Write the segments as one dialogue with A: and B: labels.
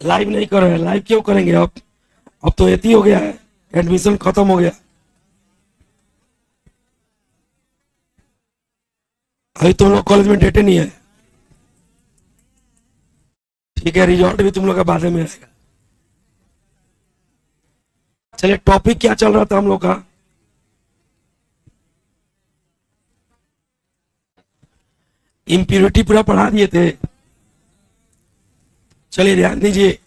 A: Live नहीं कर रहे हैं। लाइव क्यों करेंगे? अब तो एती हो गया है, एडमिशन खत्म हो गया। अभी तुम लोग कॉलेज में डेटे नहीं है। ठीक है, रिजल्ट भी तुम लोग का बाद में आएगा। चलिए, टॉपिक क्या चल रहा था हम लोग का? इम्प्योरिटी पूरा पढ़ा दिए थे। चलिए ध्यान दीजिए।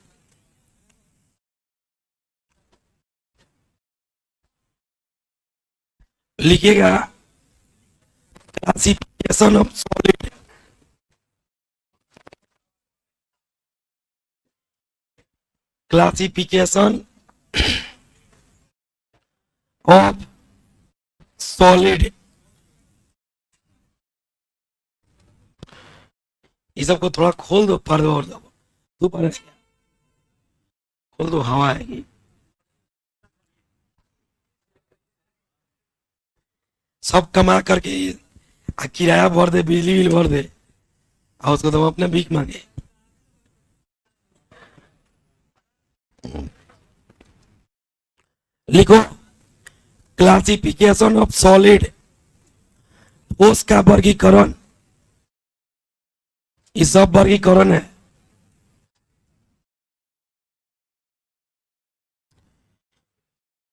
A: लिखिएगा classification of solid. Classification of solid. ये सबको थोड़ा खोल दो, पढ़ दो और दो। तू पढ़, खोल दो, हवा आएगी। सब कमा करके किराया भर दे, बिजली बिल भर दे, और उसको तो अपने भीख मांगे। लिखो क्लासिफिकेशन ऑफ सॉलिड, ठोस का वर्गीकरण। ये सब वर्गीकरण है।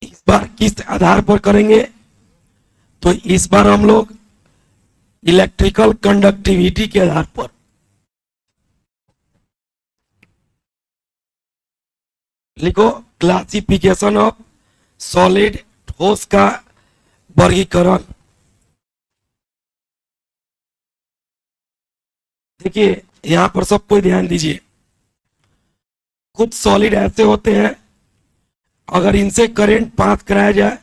A: इस बार किस आधार पर करेंगे? तो इस बार हम लोग इलेक्ट्रिकल कंडक्टिविटी के आधार पर। लिखो क्लासिफिकेशन ऑफ सॉलिड, ठोस का वर्गीकरण। देखिए यहां पर सब कोई ध्यान दीजिए। कुछ सॉलिड ऐसे होते हैं, अगर इनसे करंट पास कराया जाए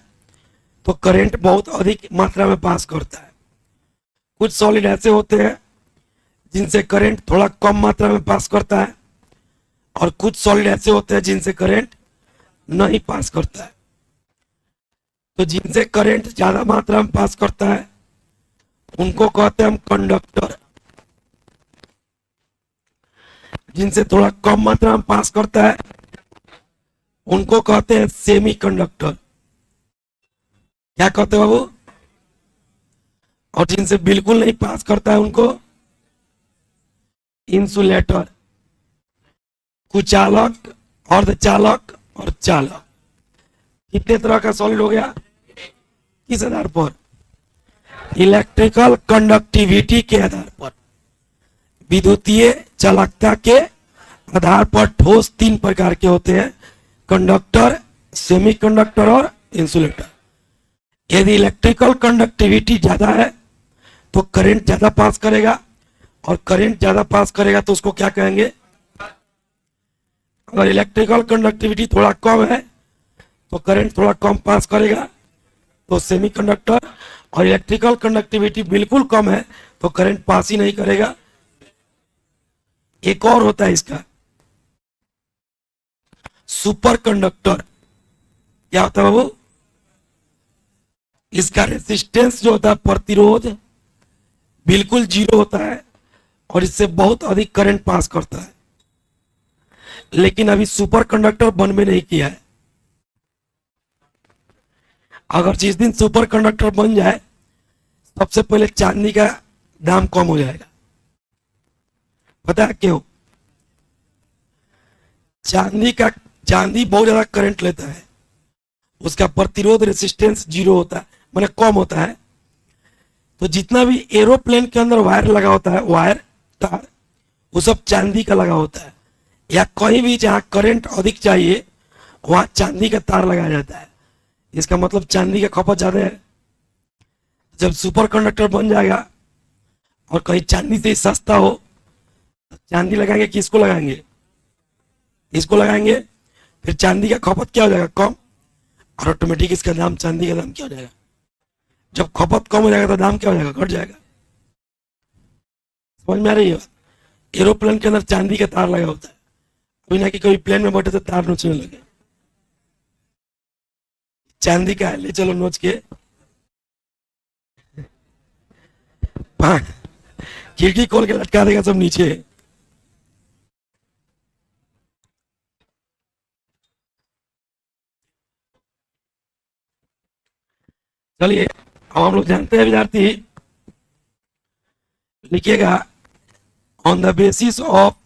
A: तो करंट बहुत अधिक मात्रा में पास करता है। कुछ सॉलिड ऐसे होते हैं जिनसे करंट थोड़ा कम मात्रा में पास करता है, और कुछ सॉलिड ऐसे होते हैं जिनसे करंट नहीं पास करता है। तो जिनसे करंट ज्यादा मात्रा में पास करता है उनको कहते हैं हम कंडक्टर। जिनसे थोड़ा कम मात्रा में पास करता है उनको कहते हैं सेमी कंडक्टर। क्या कहते हैं बाबू? और जिनसे बिल्कुल नहीं पास करता है उनको इंसुलेटर। कुचालक, अर्धचालक और चालक। कितने तरह का सॉलिड हो गया? किस आधार पर? इलेक्ट्रिकल कंडक्टिविटी के आधार पर, विद्युतीय चालकता के आधार पर ठोस तीन प्रकार के होते हैं: कंडक्टर, सेमीकंडक्टर और इंसुलेटर। यदि इलेक्ट्रिकल कंडक्टिविटी ज्यादा है तो करंट ज्यादा पास करेगा, और करंट ज्यादा पास करेगा तो उसको क्या कहेंगे? अगर इलेक्ट्रिकल कंडक्टिविटी थोड़ा कम है तो करंट थोड़ा कम पास करेगा तो सेमीकंडक्टर, और इलेक्ट्रिकल कंडक्टिविटी बिल्कुल कम है तो करंट पास ही नहीं करेगा। एक और होता है इसका, सुपर कंडक्टर। क्या होता है बाबू? इसका रेजिस्टेंस जो होता है, प्रतिरोध, बिल्कुल जीरो होता है और इससे बहुत अधिक करंट पास करता है। लेकिन अभी सुपर कंडक्टर बन में नहीं किया है। अगर जिस दिन सुपर कंडक्टर बन जाए सबसे पहले चांदी का दाम कम हो जाएगा। पता है क्यों? चांदी बहुत ज्यादा करंट लेता है, उसका प्रतिरोध रेसिस्टेंस जीरो होता है, माने कम होता है। तो जितना भी एरोप्लेन के अंदर वायर लगा होता है, वायर तार, वो सब चांदी का लगा होता है। या कहीं भी जहां करंट अधिक चाहिए वहां चांदी का तार लगाया जाता है। इसका मतलब चांदी का खपत ज्यादा है। जब सुपर कंडक्टर बन जाएगा और कहीं चांदी से सस्ता हो तो चांदी लगाएंगे, किसको लगाएंगे? इसको लगाएंगे। फिर चांदी का खपत क्या हो जाएगा? कम, और ऑटोमेटिक इसका दाम, चांदी का दाम क्या हो जाएगा? जब खपत कम हो जाएगा तो दाम क्या हो जाएगा? घट जाएगा। समझ में आ रही है? एरोप्लेन के अंदर चांदी का तार लगा होता है, अभी ना कि कोई प्लेन में बैठे तो तार नोचने लगे। चांदी का है, ले चलो नोच के खिड़की खोल के लटका देगा सब नीचे। चलिए अब हम लोग जानते हैं विद्यार्थी, लिखिएगा on the basis of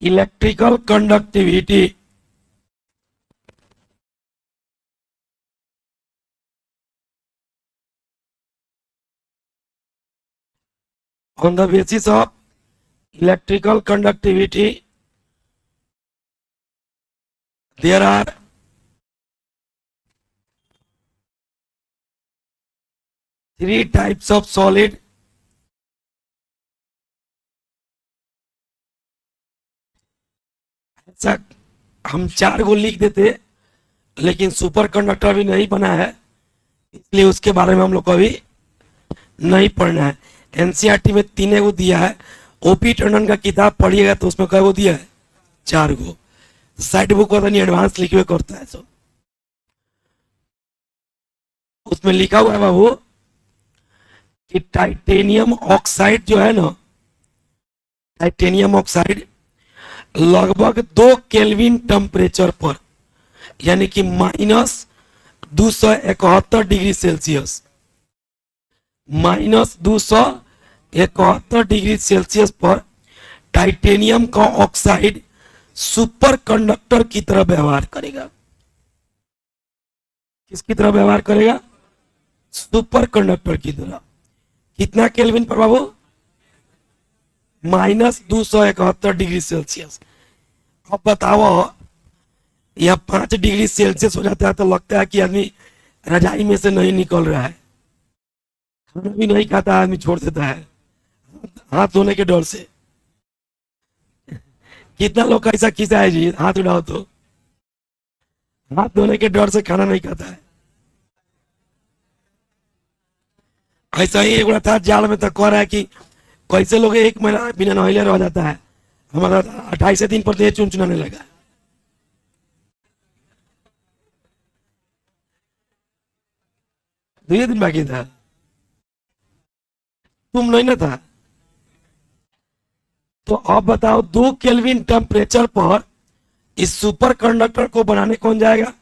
A: electrical conductivity, on the basis of electrical conductivity there are three types of solid. ऐसा हम 4 को लिख देते, लेकिन सुपर कंडक्टर भी नहीं बना है, इसलिए उसके बारे में हम लोग को अभी नहीं पढ़ना है। एनसीईआरटी में 3 को दिया है, ओपी टंडन का किताब पढ़िएगा तो उसमें कै को दिया है, 4 को। साइड बुक होता नहीं, एडवांस लिखे हुए करता है। सब उसमें लिखा हुआ है बाबू कि टाइटेनियम ऑक्साइड जो है ना, टाइटेनियम ऑक्साइड लगभग 2 केल्विन टेम्परेचर पर, यानी कि -271 डिग्री सेल्सियस, -271 डिग्री सेल्सियस पर टाइटेनियम का ऑक्साइड सुपर कंडक्टर की तरह व्यवहार करेगा। किसकी तरह व्यवहार करेगा? सुपर कंडक्टर की तरह। कितना केल्विन पर बाबू? -271 डिग्री सेल्सियस। अब बताओ, यह 5 डिग्री सेल्सियस हो जाता है तो लगता है कि आदमी रजाई में से नहीं निकल रहा है, खाना भी नहीं खाता, आदमी छोड़ देता है हाथ धोने के डर से। कितना लोग का ऐसा किस्सा है जी? हाथ उठाओ तो। हाथ धोने के डर से खाना नहीं खाता है। ऐसा ही एक बड़ा था जाल में, तो कह रहा है कि कैसे लोग 1 महीना बिना नहले रह जाता है, हमारा 28 दिन पर देह चुनचुनाने लगा। दो दिन बाकी था, तुम नहीं ना था। तो अब बताओ, 2 केल्विन टेम्परेचर पर इस सुपर कंडक्टर को बनाने कौन जाएगा?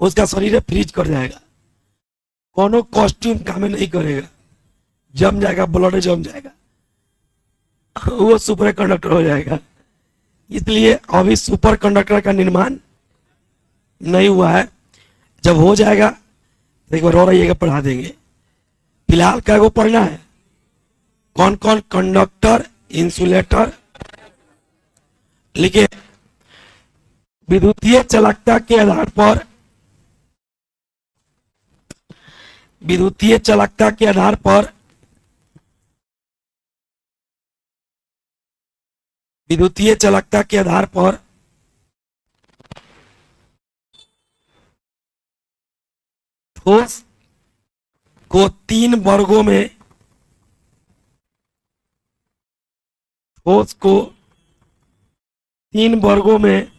A: उसका शरीर फ्रीज कर जाएगा, कोनो कॉस्ट्यूम काम नहीं करेगा, जम जाएगा, ब्लड जम जाएगा, वो सुपर कंडक्टर हो जाएगा। इसलिए अभी सुपर कंडक्टर का निर्माण नहीं हुआ है। जब हो जाएगा तो एक बार और आइएगा, पढ़ा देंगे। फिलहाल क्या को पढ़ना है? कौन कौन? कंडक्टर, इंसुलेटर, लिखिए विद्युतीय चालकता के आधार पर, विद्युतीय चालकता के आधार पर, विद्युतीय चालकता के आधार पर ठोस को 3 वर्गों में, ठोस को 3 वर्गों में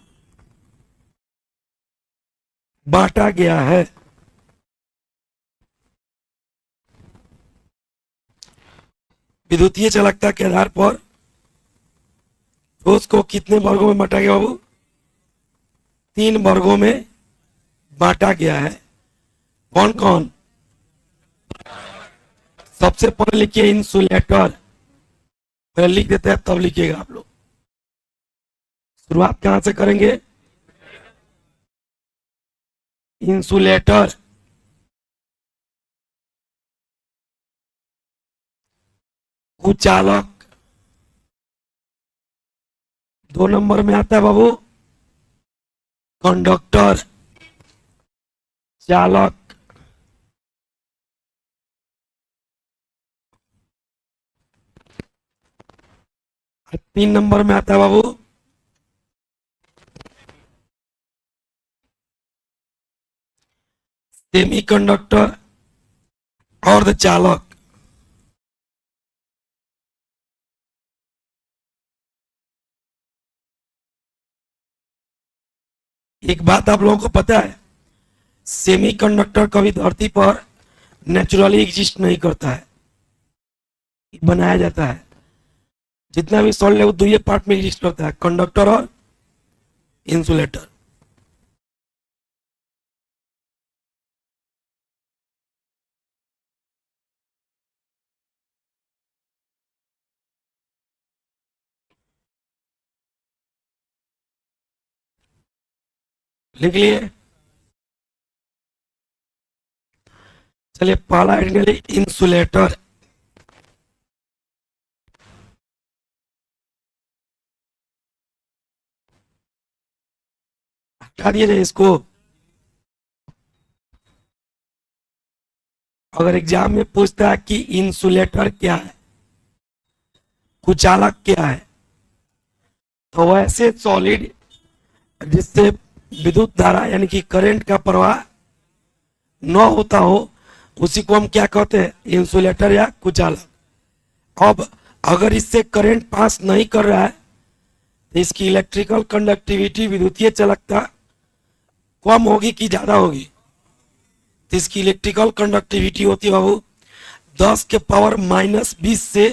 A: बांटा गया है। विद्युतीय चालकता के आधार पर ठोस को कितने वर्गों में बांटा गया बाबू? 3 वर्गों में बांटा गया है। कौन कौन? सबसे पहले लिखिए इंसुलेटर, पहले लिख देते हैं तब लिखिएगा आप लोग। शुरुआत कहां से करेंगे? इंसुलेटर, कुचालक 2 नंबर में आता है बाबू, कंडक्टर, चालक, 3 नंबर में आता है बाबू सेमीकंडक्टर और द चालक। एक बात आप लोगों को पता है, सेमीकंडक्टर कभी धरती पर नेचुरली एग्जिस्ट नहीं करता है, बनाया जाता है। जितना भी सॉलिड है वो दो ही पार्ट में एग्जिस्ट करता है, कंडक्टर और इंसुलेटर। लिख लिए? चलिए पहला आइडिया, इंसुलेटर। हटा दिया जाए इसको। अगर एग्जाम में पूछता है कि इंसुलेटर क्या है, कुचालक क्या है, तो वैसे सॉलिड जिससे विद्युत धारा यानी कि करंट का प्रवाह न होता हो, उसी को हम क्या कहते हैं, इंसुलेटर या कुचालक। अब अगर इससे करंट पास नहीं कर रहा है तो इसकी इलेक्ट्रिकल कंडक्टिविटी, विद्युतीय चालकता कम होगी कि ज्यादा होगी? तो इसकी इलेक्ट्रिकल कंडक्टिविटी होती है बाबू 10 के पावर -20 से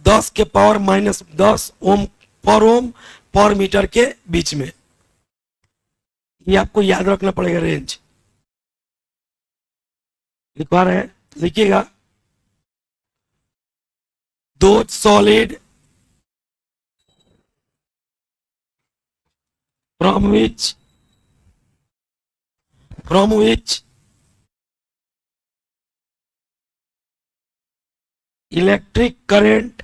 A: 10 के पावर -10 ओम पर मीटर के बीच में। ये आपको याद रखना पड़ेगा रेंज। लिखवा रहे हैं, लिखिएगा। दो solid from which electric current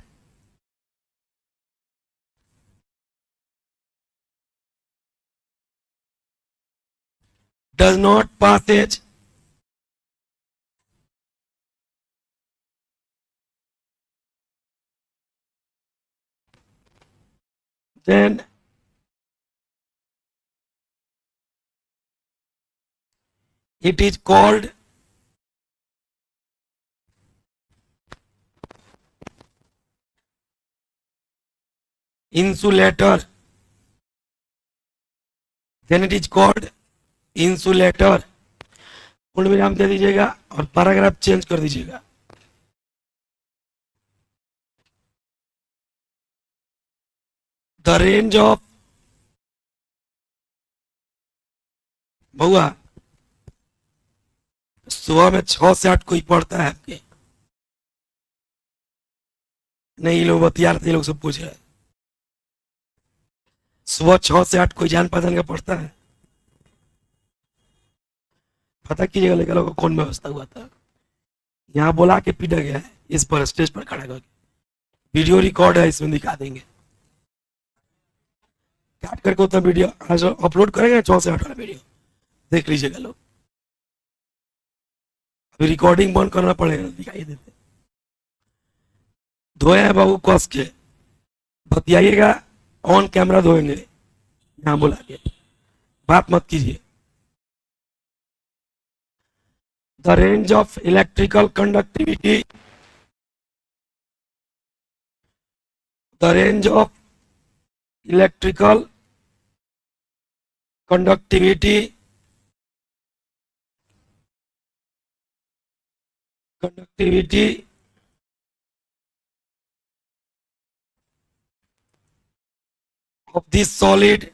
A: does not passage then it is called insulator। then it is called insulator। पूर्ण विराम दे दीजिएगा और पैराग्राफ चेंज कर दीजिएगा। द रेंज ऑफ, बहुआ सुबह में 6 से 8 कोई पढ़ता है आपके? नहीं, लोग बतिया रहे, लोग सब पूछ रहे हैं। सुबह 6 से 8 कोई जान पहचान का पढ़ता है? पता कीजिएगा लेकर लोगों को कौन व्यवस्था हुआ था। यहाँ बोला के पीटा गया है, इस पर स्टेज पर खड़ा करके। वीडियो रिकॉर्ड है, इसमें दिखा देंगे। काट करके उतना वीडियो आज अपलोड करेंगे 6 से 8 वाला वीडियो, देख लीजिएगा लोग। अभी रिकॉर्डिंग बंद करना पड़ेगा, दिखाई देते। धोए हैं बाबू कस के, बतियाइएगा, ऑन कैमरा धोएंगे, यहाँ बुला के, बात मत कीजिए। The range of electrical conductivity, the range of electrical conductivity of this solid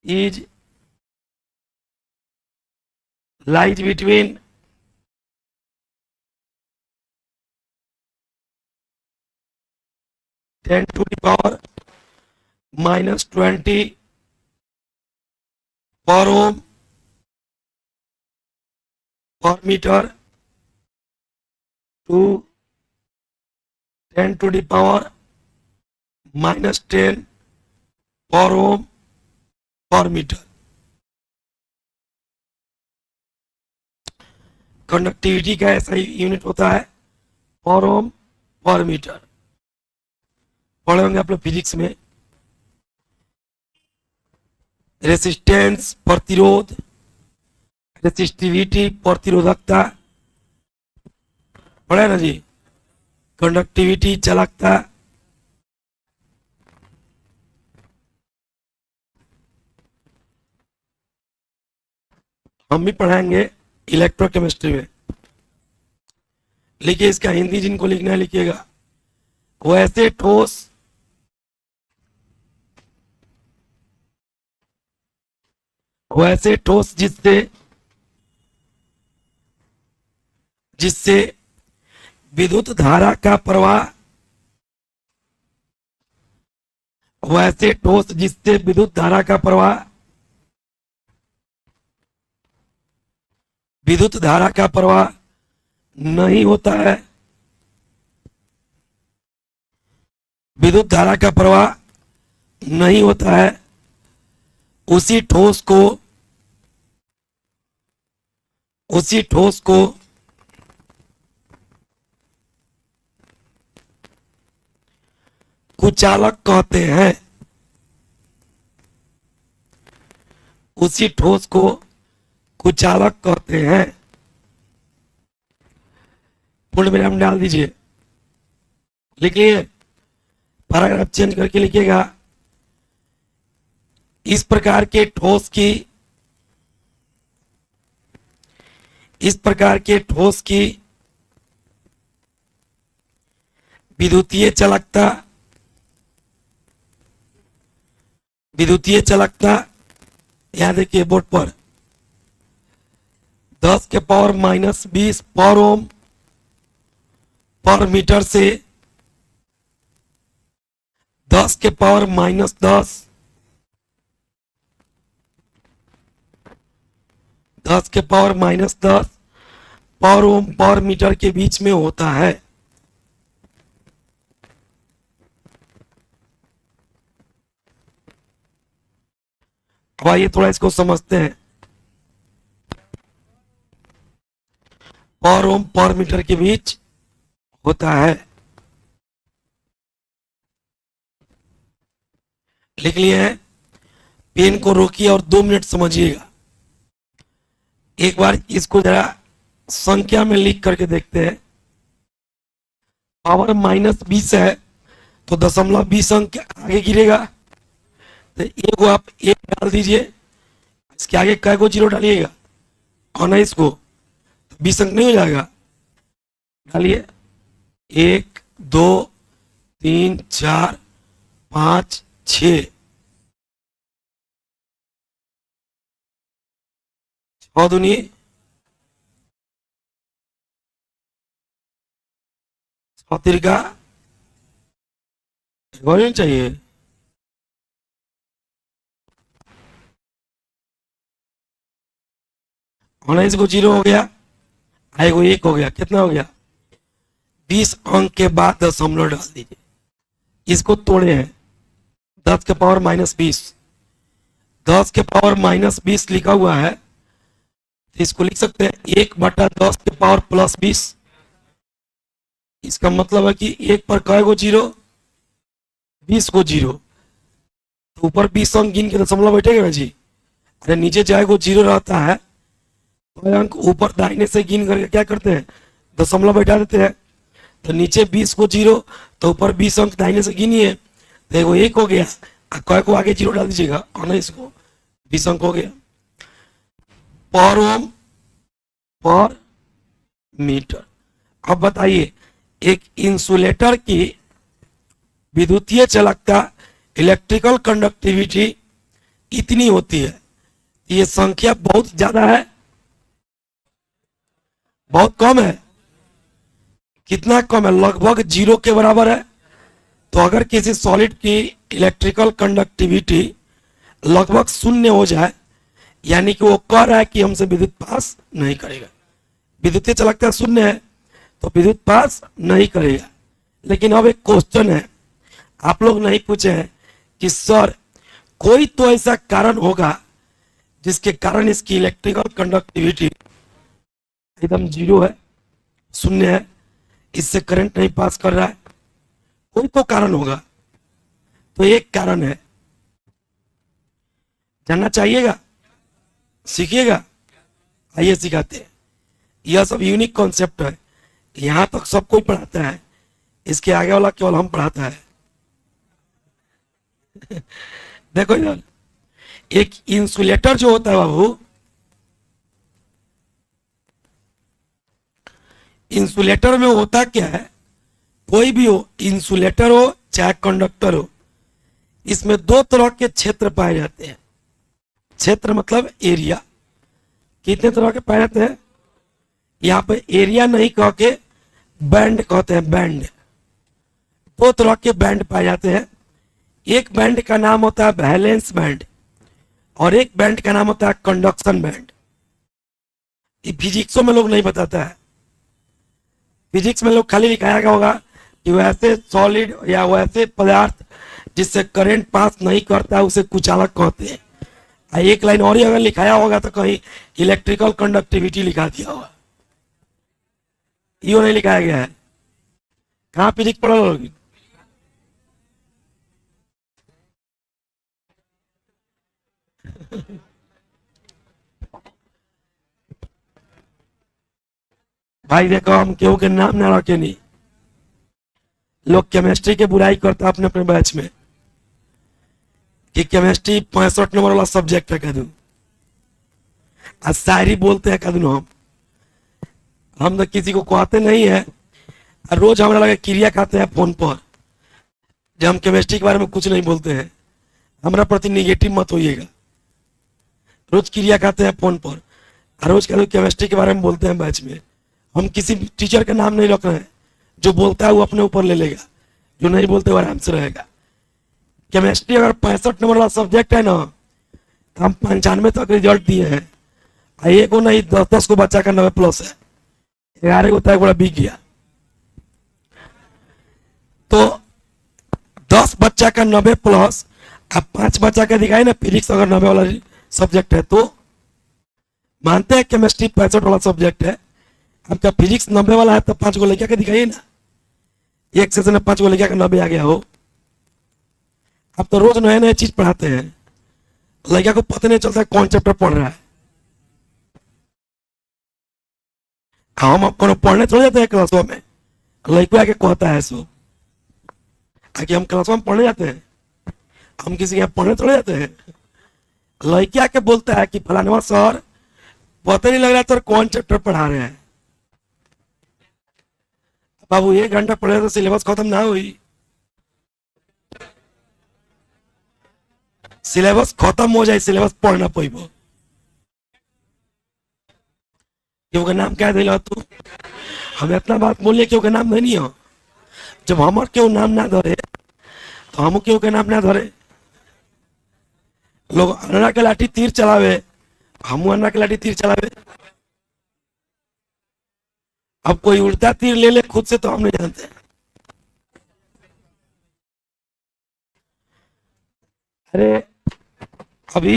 A: is lies between 10 to the power -20 per ohm per meter to 10 to the power -10 per ohm per meter। Conductivity का ऐसा unit होता है पर ओम पर metre. पढ़े होंगे आप लोग फिजिक्स में। रेसिस्टेंस प्रतिरोध, रेसिस्टिविटी प्रतिरोधकता, पढ़े ना जी। कंडक्टिविटी चालकता, हम भी पढ़ाएंगे इलेक्ट्रोकेमिस्ट्री में। लिखिए, इसका हिंदी जिनको लिखना है लिखिएगा। वैसे ठोस वैसे ठोस जिससे जिससे विद्युत धारा का प्रवाह वैसे ठोस जिससे विद्युत धारा का प्रवाह विद्युत धारा का प्रवाह नहीं होता है विद्युत धारा का प्रवाह नहीं होता है उसी ठोस को कुचालक कहते हैं। उसी ठोस को कुचालक कहते हैं। पूर्ण विराम डाल दीजिए। लिख लिए, पैराग्राफ चेंज करके लिखिएगा। इस प्रकार के ठोस की विद्युतीय चालकता यहां देखिए बोर्ड पर 10 के पावर -20 पर ओम पर मीटर से 10 के पावर -10 10 के पावर -10 पर ओम पर मीटर के बीच में होता है। अब आइए थोड़ा इसको समझते हैं। पर ओम पर मीटर के बीच होता है। लिख लिए हैं। पेन को रोकिए और 2 मिनट समझिएगा। एक बार इसको जरा संख्या में लिख करके देखते हैं। पावर -20 है तो 0.20 अंक आगे गिरेगा, तो एक आप 1 डाल दीजिए। इसके आगे कै को 0 डालिएगा, 19 को, तो 20 अंक नहीं हो जाएगा। डालिए 1 2 3 4 5 6 6 दूनी 6 तिरका चाहिए। 19 को 0 हो गया, आई को 1 हो गया, कितना हो गया? 20 अंक के बाद दशमलव डाल दीजिए। इसको तोड़े हैं, 10 के पावर -20, 10 के पावर -20 लिखा हुआ है, तो इसको लिख सकते हैं 1/10 के पावर +20। इसका मतलब है कि 1 पर कै को 0, 20 को 0, तो ऊपर 20 अंक गिन के दशमलव बैठेगा जी। अरे नीचे जाए को 0 रहता है तो अंक ऊपर दाहिने से गिन करके क्या करते हैं, दशमलव बैठा देते हैं। तो नीचे 20 को 0 तो ऊपर 20 अंक दाहिने से गिनिए, तो वो 1 हो गया, कै को आगे 0 डाल दीजिएगा, 19 को 20 अंक हो गया। पर ओम पर मीटर। अब बताइए, एक इंसुलेटर की विद्युतीय चालकता इलेक्ट्रिकल कंडक्टिविटी इतनी होती है। ये संख्या बहुत ज्यादा है, बहुत कम है। कितना कम है? लगभग 0 के बराबर है। तो अगर किसी सॉलिड की इलेक्ट्रिकल कंडक्टिविटी लगभग 0 हो जाए, यानी कि वो कह रहा है कि हमसे विद्युत पास नहीं करेगा। विद्युतीय चालकता 0 है तो विद्युत पास नहीं करेगा। लेकिन अब एक क्वेश्चन है, आप लोग नहीं पूछे हैं कि सर कोई तो ऐसा कारण होगा जिसके कारण इसकी इलेक्ट्रिकल कंडक्टिविटी एकदम 0 है, 0 है, इससे करंट नहीं पास कर रहा है। कोई तो कारण होगा। तो एक कारण है, जानना चाहिएगा, सीखिएगा। आइए सिखाते हैं। यह सब यूनिक कॉन्सेप्ट है, यहां तक सब कोई पढ़ाता है, इसके आगे वाला केवल हम पढ़ाता है। देखो यार, एक इंसुलेटर जो होता है बाबू, इंसुलेटर में होता क्या है, कोई भी हो, इंसुलेटर हो चाहे कंडक्टर हो, इसमें दो तरह के क्षेत्र पाए जाते हैं। क्षेत्र मतलब एरिया। कितने तरह के पाए जाते हैं? यहाँ पे एरिया नहीं कह के बैंड कहते हैं। बैंड, दो तरह के बैंड पाए जाते हैं। एक बैंड का नाम होता है वैलेंस बैंड और एक बैंड का नाम होता है कंडक्शन बैंड। ये फिजिक्सों में लोग नहीं बताता है। फिजिक्स में लोग खाली लिखाया गया होगा कि वैसे सॉलिड या वैसे पदार्थ जिससे करंट पास नहीं करता है उसे कुचालक कहते हैं। एक लाइन और ही अगर लिखाया होगा तो कहीं इलेक्ट्रिकल कंडक्टिविटी लिखा दिया होगा, यो नहीं लिखाया गया है। कहाँ फिजिक्स पढ़ा लोग? भाई देखो, हम केहू के नाम ना रखे नहीं। लोग केमिस्ट्री के बुराई करता अपने अपने बैच में कि केमिस्ट्री 65 नंबर वाला सब्जेक्ट है कह दूं, आज शायरी बोलते हैं कह दूं। हम तो किसी को कहते नहीं है। रोज हमारा लगे क्रिया खाते हैं फोन पर, जब हम केमिस्ट्री के बारे में कुछ नहीं बोलते हैं। हमारा प्रति निगेटिव मत होइएगा। रोज क्रिया खाते हैं फोन पर, रोज कह दो केमिस्ट्री के बारे में बोलते हैं बैच में। हम किसी टीचर का नाम नहीं रख रहे हैं। जो बोलता है वो अपने ऊपर ले लेगा, जो नहीं बोलते वो आराम से रहेगा। केमिस्ट्री अगर 65 नंबर वाला सब्जेक्ट है ना, तो हम 95 तक रिजल्ट दिए हैं। एक को नहीं 10-10 को बच्चा का 90+ है, 11 को तक बड़ा बिक गया। तो 10 बच्चा का 90+ अब 5 बच्चा का दिखाई ना फिजिक्स अगर 90 वाला सब्जेक्ट है तो मानते हैं केमिस्ट्री 65 वाला सब्जेक्ट है। आपका फिजिक्स 90 वाला है तो 5 को लेकर के दिखाइए ना। एक सेशन में 5 को लेकर के 90 आ गया हो। अब तो रोज नए नए चीज पढ़ाते हैं, लड़का को पता नहीं चलता कौन चैप्टर पढ़ रहा है। हम आपको पढ़ने चले जाते हैं क्लासों में, लड़का आके कहता है सो आके हम क्लासों में पढ़ने जाते हैं। हम किसी के यहाँ पढ़ने चले जाते हैं, लड़के आके बोलता है कि फलाना सर पता नहीं लग रहा तो कौन चैप्टर पढ़ा रहे हैं। बाबू 1 घंटा पढ़े तो सिलेबस खत्म ना हुई। सिलेबस खत्म हो जाए, सिलेबस पढ़ना पड़ेगा। क्यों नाम क्या दिला तू? हम इतना बात बोलिए क्यों नाम नहीं हो। जब हमार क्यों नाम ना धरे तो हम क्यों के नाम ना धरे। लोग अन्ना के लाठी तीर चलावे, हम अन्ना के लाठी तीर चलावे। अब कोई उल्टा तीर ले ले खुद से तो हम नहीं जानते। अरे अभी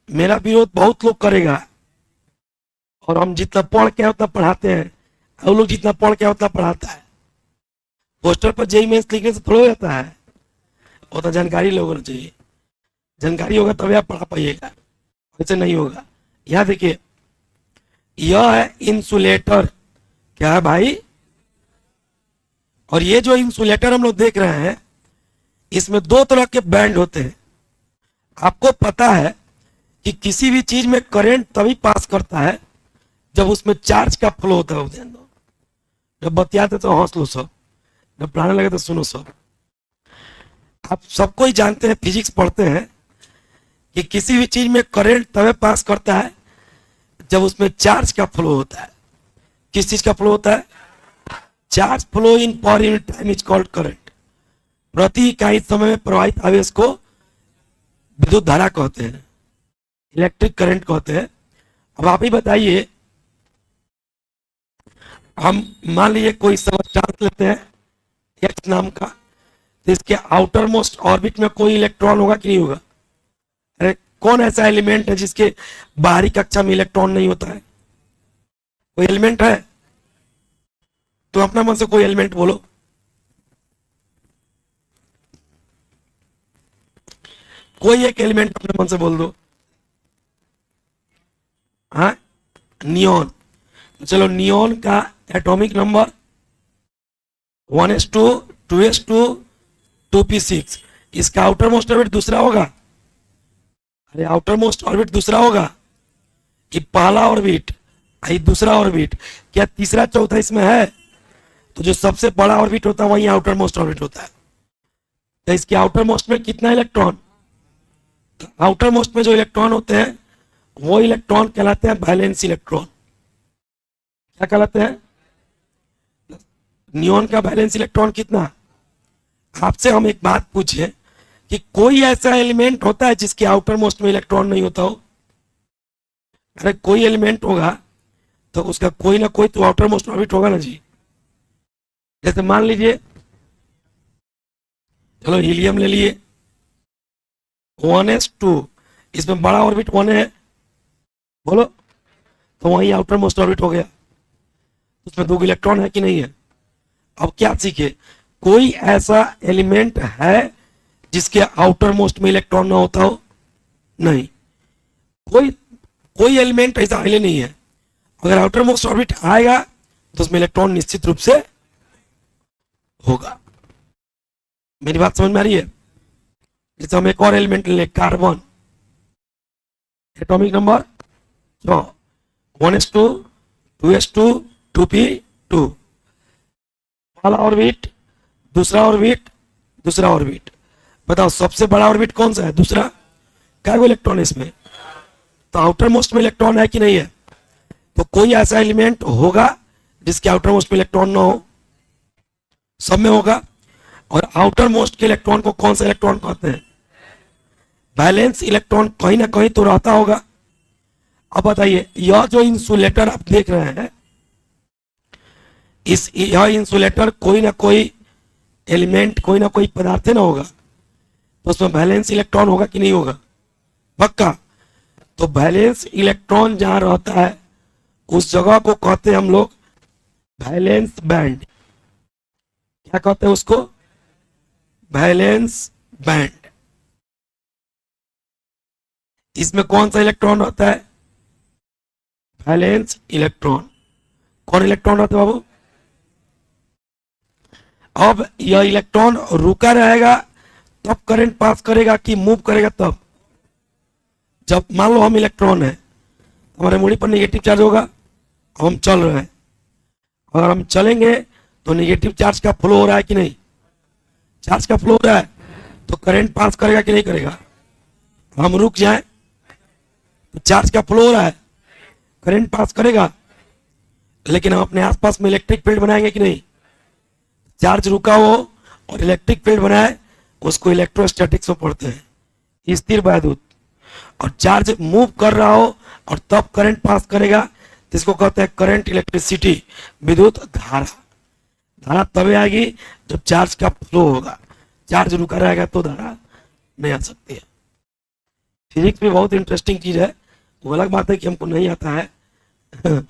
A: मेरा विरोध बहुत लोग करेगा और हम जितना पढ़ के उतना पढ़ाते हैं, और लोग जितना पढ़ के उतना पढ़ाता है। पोस्टर पर जेईई मेंस लिखने से थोड़ा हो जाता है, वो तो जानकारी लोगों को चाहिए। जानकारी होगा तभी आप पढ़ा पाइएगा, वैसे नहीं होगा। यह देखिए, यह है इंसुलेटर। क्या है भाई? और ये जो इंसुलेटर हम लोग देख रहे हैं, इसमें दो तरह के बैंड होते हैं। आपको पता है कि किसी भी चीज में करंट तभी पास करता है जब उसमें चार्ज का फ्लो होता है। ध्यान दो, जब बतियाते तो हंस लो सब, जब पढ़ाने लगे तो सुनो सब। आप सबको ही जानते हैं, फिजिक्स पढ़ते हैं कि किसी भी चीज में करंट तभी पास करता है जब उसमें चार्ज का फ्लो होता है। किस चीज का फ्लो होता है? Charge flow in per unit time is called current. प्रति इकाई समय में प्रवाहित आवेश को विद्युत धारा कहते हैं, इलेक्ट्रिक करंट कहते हैं। अब आप ही बताइए, हम मान लीजिए कोई सबस्टांस लेते हैं एक्स नाम का, तो इसके आउटर मोस्ट ऑर्बिट में कोई इलेक्ट्रॉन होगा कि नहीं होगा? अरे कौन ऐसा एलिमेंट है जिसके बाहरी कक्षा में इलेक्ट्रॉन नहीं होता है? कोई एलिमेंट है तो अपना मन से कोई एलिमेंट बोलो। कोई एक एलिमेंट अपने मन से बोल दो। हाँ, नियॉन। चलो, नियॉन का atomic number 1s2 2s2 2p6। इसका आउटर मोस्ट ऑर्बिट दूसरा होगा। अरे आउटर मोस्ट ऑर्बिट दूसरा होगा कि पहला ऑर्बिट? ये दूसरा ऑर्बिट, क्या तीसरा चौथा इसमें है? तो जो सबसे बड़ा ऑर्बिट होता है वही आउटर मोस्ट ऑर्बिट होता है। तो इसके आउटर मोस्ट में कितना इलेक्ट्रॉन? आउटर मोस्ट में जो इलेक्ट्रॉन होते हैं वो इलेक्ट्रॉन कहलाते हैं वैलेंस इलेक्ट्रॉन। क्या कहलाते हैं? नियॉन का वैलेंस इलेक्ट्रॉन कितना? आपसे हम एक बात पूछे कि कोई ऐसा एलिमेंट होता है जिसके आउटर मोस्ट में इलेक्ट्रॉन नहीं होता हो? अरे कोई एलिमेंट होगा तो उसका कोई ना कोई तो आउटर मोस्ट ऑर्बिट होगा ना जी। जैसे मान लीजिए, चलो हीलियम ले लिए, 1s2, इसमें बड़ा ऑर्बिट 1 है, बोलो, तो वही आउटर मोस्ट ऑर्बिट हो गया। उसमें 2 इलेक्ट्रॉन है कि नहीं है? अब क्या सीखे, कोई ऐसा एलिमेंट है जिसके आउटर मोस्ट में इलेक्ट्रॉन ना होता हो? नहीं, कोई एलिमेंट ऐसा पहले नहीं है। अगर आउटर मोस्ट ऑर्बिट आएगा तो उसमें इलेक्ट्रॉन निश्चित रूप से होगा। मेरी बात समझ में आ रही है? जैसे हम एक और एलिमेंट ले, carbon, atomic number 6, 1s2, 2s2, 2p2, पहला ऑर्बिट, दूसरा ऑर्बिट, दूसरा ऑर्बिट। बताओ सबसे बड़ा ऑर्बिट कौन सा है? दूसरा। क्या इलेक्ट्रॉन है इसमें? तो आउटर मोस्ट में इलेक्ट्रॉन है कि नहीं है? तो कोई ऐसा एलिमेंट होगा जिसके आउटर मोस्ट में इलेक्ट्रॉन ना हो? सब में होगा। और आउटर मोस्ट के इलेक्ट्रॉन को कौन सा इलेक्ट्रॉन कहते हैं? Valence electron. कहीं ना कहीं तो रहता होगा। अब बताइए, यह जो इंसुलेटर आप देख रहे हैं, यह इंसुलेटर कोई ना कोई एलिमेंट, कोई ना कोई पदार्थ ना होगा, तो उसमें वैलेंस इलेक्ट्रॉन होगा कि नहीं होगा? पक्का। तो वैलेंस इलेक्ट्रॉन जहां रहता है उस जगह को कहते हैं हम लोग वैलेंस बैंड। क्या कहते हैं उसको? Valence band. इसमें कौन सा इलेक्ट्रॉन रहता है? Valence electron. कौन इलेक्ट्रॉन रहता है बाबू? अब यह इलेक्ट्रॉन रुका रहेगा तब करंट पास करेगा कि मूव करेगा तब? जब मान लो हम इलेक्ट्रॉन है, हमारे मूडी पर नेगेटिव चार्ज होगा, हम चल रहे हैं, अगर हम चलेंगे तो नेगेटिव चार्ज का फ्लो हो रहा है कि नहीं? चार्ज का फ्लो हो रहा है तो करंट पास करेगा कि नहीं करेगा? हम रुक जाए तो चार्ज का फ्लो हो रहा है, करंट पास करेगा, लेकिन हम अपने आसपास में इलेक्ट्रिक फील्ड बनाएंगे कि नहीं? चार्ज रुका हो और इलेक्ट्रिक फील्ड बनाए, उसको इलेक्ट्रोस्टैटिक्स में पढ़ते हैं, स्थिर वैद्युत। और चार्ज मूव कर रहा हो और तब करंट पास करेगा तो इसको कहते हैं करंट, इलेक्ट्रिसिटी, विद्युत धारा। धारा तभी आएगी जब चार्ज का फ्लो होगा। चार्ज रुका रहेगा तो धारा नहीं आ सकती है। फिजिक्स भी बहुत इंटरेस्टिंग चीज है, वो अलग बात है कि हमको नहीं आता है फिर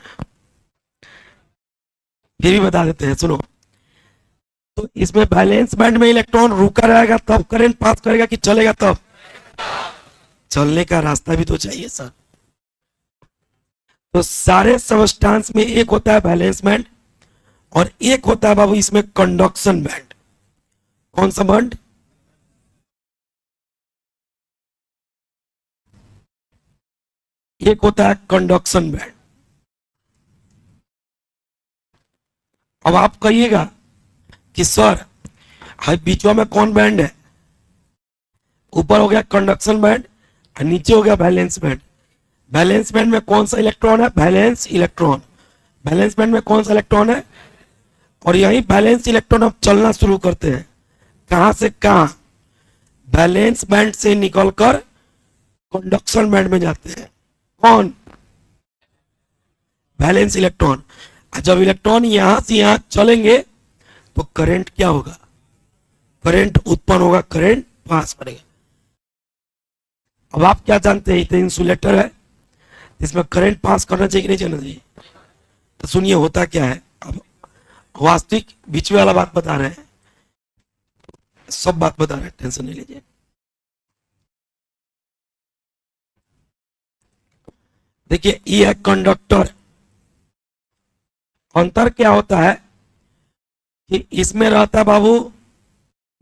A: भी बता देते हैं, सुनो। तो इसमें वैलेंस बैंड में इलेक्ट्रॉन रुका रहेगा तब करंट पास करेगा कि चलेगा तब? चलने का रास्ता भी तो चाहिए सर। तो सारे सबस्टांस में एक होता है वैलेंस बैंड और एक होता है बाबू इसमें कंडक्शन बैंड। कौन सा बैंड? एक होता है कंडक्शन बैंड। अब आप कहिएगा कि सर बीचवा में कौन बैंड है? ऊपर हो गया कंडक्शन बैंड और नीचे हो गया वैलेंस बैंड। वैलेंस बैंड में कौन सा इलेक्ट्रॉन है? Valence electron. वैलेंस बैंड में कौन सा इलेक्ट्रॉन है? और यही वैलेंस इलेक्ट्रॉन अब चलना शुरू करते हैं। कहां से कहां? वैलेंस बैंड से निकलकर कंडक्शन बैंड में जाते हैं। कौन? Valence electron. जब इलेक्ट्रॉन यहां से यहां चलेंगे तो करंट क्या होगा? करंट उत्पन्न होगा, करंट पास करेगा। अब आप क्या जानते हैं, इतने इंसुलेटर है, इसमें करंट पास करना चाहिए कि नहीं चाहिए? तो सुनिए होता क्या है। अब वास्तविक बीच वाला बात बता रहे हैं, सब बात बता रहे हैं, टेंशन नहीं लीजिए। देखिए ये है कंडक्टर। अंतर क्या होता है कि इसमें रहता है बाबू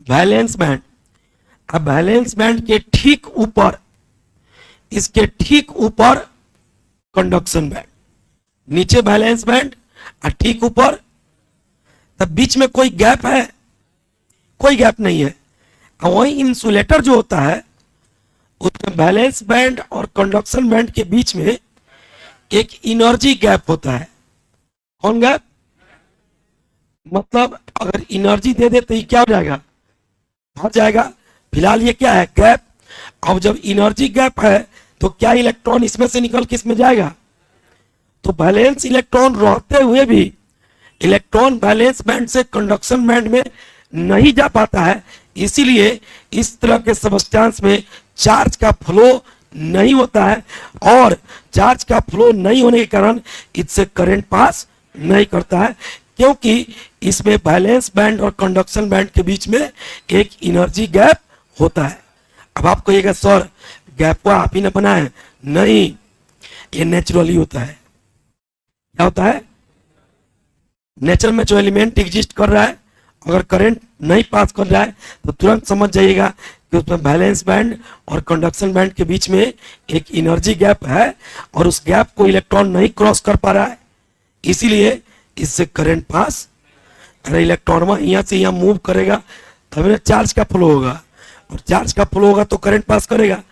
A: वैलेंस बैंड। अब वैलेंस बैंड के ठीक ऊपर, इसके ठीक ऊपर कंडक्शन बैंड। नीचे बैलेंस बैंड और ठीक ऊपर, तब बीच में कोई गैप है? कोई गैप नहीं है। और वही इंसुलेटर जो होता है उसमें बैलेंस बैंड और कंडक्शन बैंड के बीच में एक एनर्जी गैप होता है। कौन गैप? मतलब अगर एनर्जी दे दे तो ये क्या हो जाएगा? भर जाएगा। फिलहाल ये क्या है? गैप। अब जब एनर्जी गैप है तो क्या इलेक्ट्रॉन इसमें से निकल के इसमें जाएगा? तो बैलेंस इलेक्ट्रॉन रहते हुए भी इलेक्ट्रॉन बैलेंस बैंड से कंडक्शन बैंड में नहीं जा पाता है। इसीलिए इस तरह के सबस्टेंस में चार्ज का फ्लो नहीं होता है, और चार्ज का फ्लो नहीं होने के कारण इससे करंट पास नहीं करता है, क्योंकि इसमें बैलेंस बैंड और कंडक्शन बैंड के बीच में एक एनर्जी गैप होता है। अब आप कहिएगा सर गैप को आप ही ने बनाया है? नहीं, ये नेचुरली होता है। क्या होता है? नेचर में जो एलिमेंट एग्जिस्ट कर रहा है अगर करंट नहीं पास कर रहा है तो तुरंत समझ जाइएगा कि उसमें बैलेंस बैंड और कंडक्शन बैंड के बीच में एक एनर्जी गैप है, और उस गैप को इलेक्ट्रॉन नहीं क्रॉस कर पा रहा है, इसीलिए इससे करंट पास। अरे इलेक्ट्रॉन यहाँ से यहाँ मूव करेगा तभी ना चार्ज का फ्लो होगा, और चार्ज का फ्लो होगा तो करंट पास करेगा।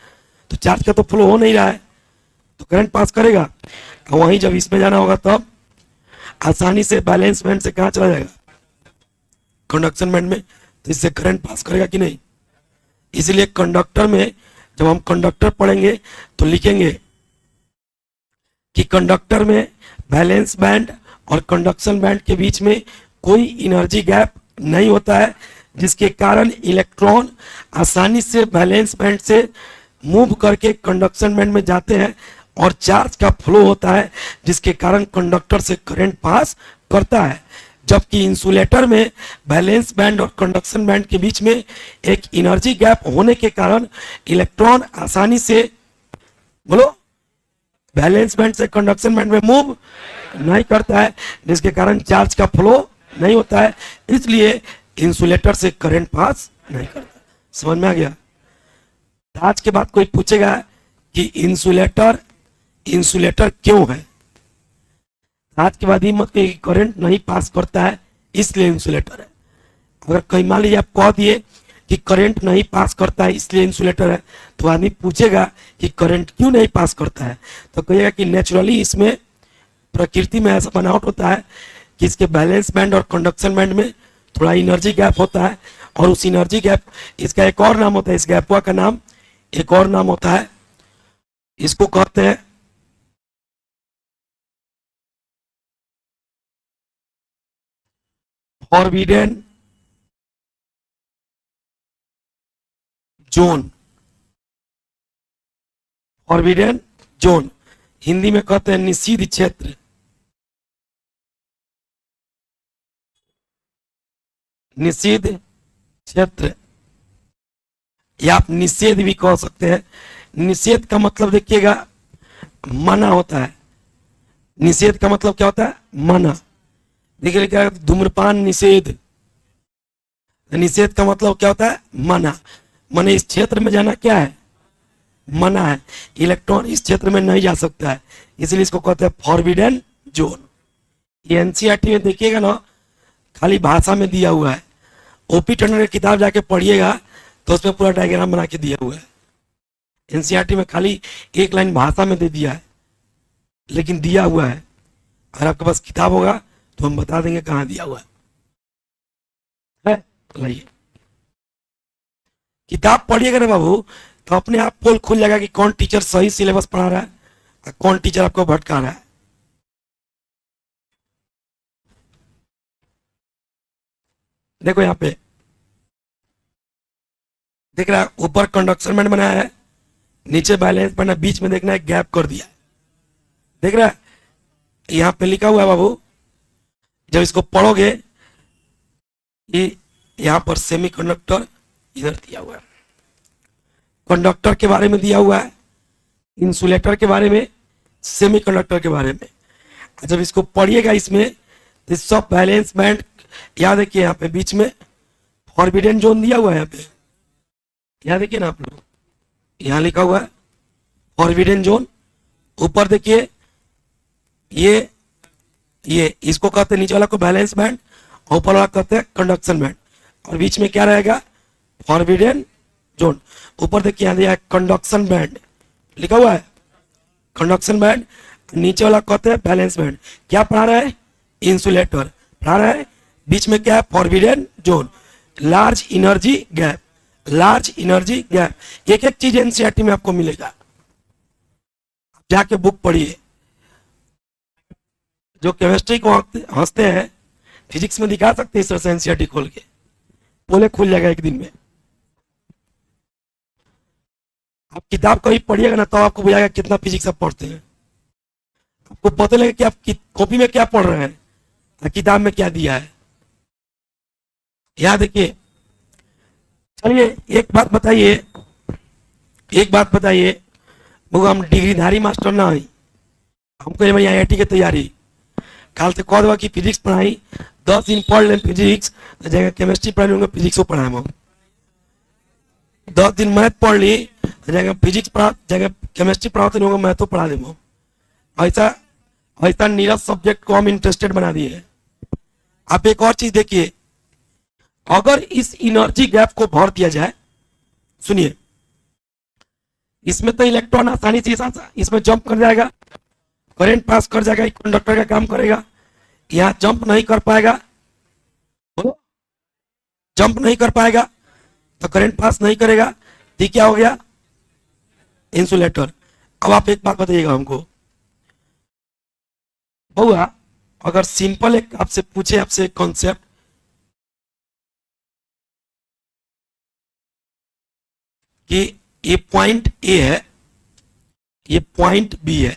A: तो चार्ज का तो फ्लो हो नहीं रहा है तो करंट पास करेगा। और वहीं जब इसमें जाना होगा तब आसानी से बैलेंस बैंड से कहाँ चला जाएगा? कंडक्शन बैंड में। तो इससे करंट पास करेगा कि नहीं? इसलिए कंडक्टर में जब हम कंडक्टर पढ़ेंगे तो लिखेंगे कि कंडक्टर में बैलेंस बैंड और कंडक्शन बैंड के बीच में कोई एनर्जी गैप नहीं होता है, जिसके कारण इलेक्ट्रॉन आसानी से बैलेंस बैंड से मूव करके कंडक्शन बैंड में जाते हैं, और चार्ज का फ्लो होता है जिसके कारण कंडक्टर से करंट पास करता है। जबकि इंसुलेटर में बैलेंस बैंड और कंडक्शन बैंड के बीच में एक एनर्जी गैप होने के कारण इलेक्ट्रॉन आसानी से, बोलो, बैलेंस बैंड से कंडक्शन बैंड में मूव नहीं करता है, जिसके कारण चार्ज का फ्लो नहीं होता है, इसलिए इंसुलेटर से करंट पास नहीं करता। समझ में आ गया? आज के बाद कोई पूछेगा कि इंसुलेटर क्यों है, आज के बाद ही मत कहिए करंट नहीं पास करता है इसलिए इंसुलेटर है। अगर कहीं मान लीजिए आप कह दिए कि करंट नहीं पास करता है इसलिए इंसुलेटर है, तो आदमी पूछेगा कि करंट क्यों नहीं पास करता है, तो कहिएगा कि नेचुरली इसमें प्रकृति में ऐसा बनावट होता है कि इसके बैलेंस बैंड और कंडक्शन बैंड में थोड़ा एनर्जी गैप होता है, और उस एनर्जी गैप, इसका एक और नाम होता है, इस गैप का नाम एक और नाम होता है, इसको कहते हैं forbidden zone. Forbidden zone Hindi में कहते हैं निषिद्ध क्षेत्र। निषिद्ध क्षेत्र, या आप निषेध भी कह सकते हैं। निषेध का मतलब देखिएगा मना होता है। निषेध का मतलब क्या होता है? मना। देखिए क्या, धूम्रपान निषेध। निषेध का मतलब क्या होता है? मना। माने इस क्षेत्र में जाना क्या है? मना है। इलेक्ट्रॉन इस क्षेत्र में नहीं जा सकता है, इसलिए इसको कहते हैं फॉरबिडन जोन। ये एनसीईआरटी में देखिएगा ना, खाली भाषा में दिया हुआ है। ओपी टंडन की किताब जाके पढ़िएगा तो उसमें पूरा डायग्राम बना के दिया हुआ है। एनसीईआरटी में खाली एक लाइन भाषा में दे दिया है, लेकिन दिया हुआ है। अगर आपके पास किताब होगा तो हम बता देंगे कहाँ दिया हुआ है। लाइए किताब पढ़िएगा ना बाबू, तो अपने आप पोल खुल जाएगा कि कौन टीचर सही सिलेबस पढ़ा रहा है और कौन टीचर आपको भटका रहा है। देखो यहाँ पे देख रहा है, ऊपर कंडक्शन बैंड बनाया है, नीचे बैलेंस बैंड, बीच में देखना है गैप कर दिया है। देख रहा है, यहाँ पे लिखा हुआ है बाबू, जब इसको पढ़ोगे ये यहाँ पर सेमीकंडक्टर इधर दिया हुआ है, कंडक्टर के बारे में दिया हुआ है, इंसुलेटर के बारे में, सेमीकंडक्टर के बारे में। जब इसको पढ़िएगा इसमें तो सब बैलेंस बैंड याद है कि यहाँ पे बीच में फॉरबिडन जोन दिया हुआ है। यहाँ पे याद देखिए ना आप लोग, यहाँ लिखा हुआ है फॉरबिडन जोन। ऊपर देखिए ये ये इसको कहते हैं, नीचे वाला को बैलेंस बैंड और ऊपर वाला कहते हैं कंडक्शन बैंड, और बीच में क्या रहेगा, फॉरबिडन जोन। ऊपर देखिए यहाँ दिया है कंडक्शन बैंड लिखा हुआ है, कंडक्शन बैंड। नीचे वाला कहते हैं बैलेंस बैंड। क्या पढ़ा रहा है, इंसुलेटर पढ़ा रहा है। बीच में क्या है, forbidden zone, large energy gap, large energy gap. एक एक चीज एनसीईआरटी में आपको मिलेगा, जाके बुक पढ़िए। जो केमिस्ट्री को हंसते हैं, फिजिक्स में दिखा सकते हैं इस तरह से एनसीईआरटी खोल के, पोले खुल जाएगा एक दिन में। आप किताब कभी पढ़िएगा ना तो आपको बुझाएगा कितना फिजिक्स आप पढ़ते हैं। आपको पता लगेगा कि आप कॉपी में क्या पढ़ रहे हैं और किताब में क्या दिया है। याद देखिए, चलिए एक बात बताइए, एक बात बताइए, वो हम डिग्रीधारी मास्टर ना हुई, हमको भाई IIT की तैयारी काल से कह देगा कि फिजिक्स पढ़ाई 10 दिन पढ़ लें फिजिक्स, जगह केमिस्ट्री पढ़ लूंगा, फिजिक्स को पढ़ाए हम 10 दिन मैथ पढ़ ली, जगह फिजिक्स पढ़ा, जगह केमिस्ट्री पढ़ाते नहीं होगा, मैथ तो पढ़ा देंगे। ऐसा ऐसा नीरज सब्जेक्ट को हम इंटरेस्टेड बना दिए। आप एक और चीज देखिए, अगर इस एनर्जी गैप को भर दिया जाए, सुनिए, इसमें तो इलेक्ट्रॉन आसानी से इसमें जंप कर जाएगा, करंट पास कर जाएगा, कंडक्टर का काम करेगा। यहां जंप नहीं कर पाएगा, बोलो, जंप नहीं कर पाएगा तो करंट पास नहीं करेगा, तो क्या हो गया, इंसुलेटर। अब आप एक बात बताइएगा हमको, बहुआ अगर सिंपल एक आपसे पूछे, आपसे कॉन्सेप्ट कि ये पॉइंट ए है, ये पॉइंट बी है,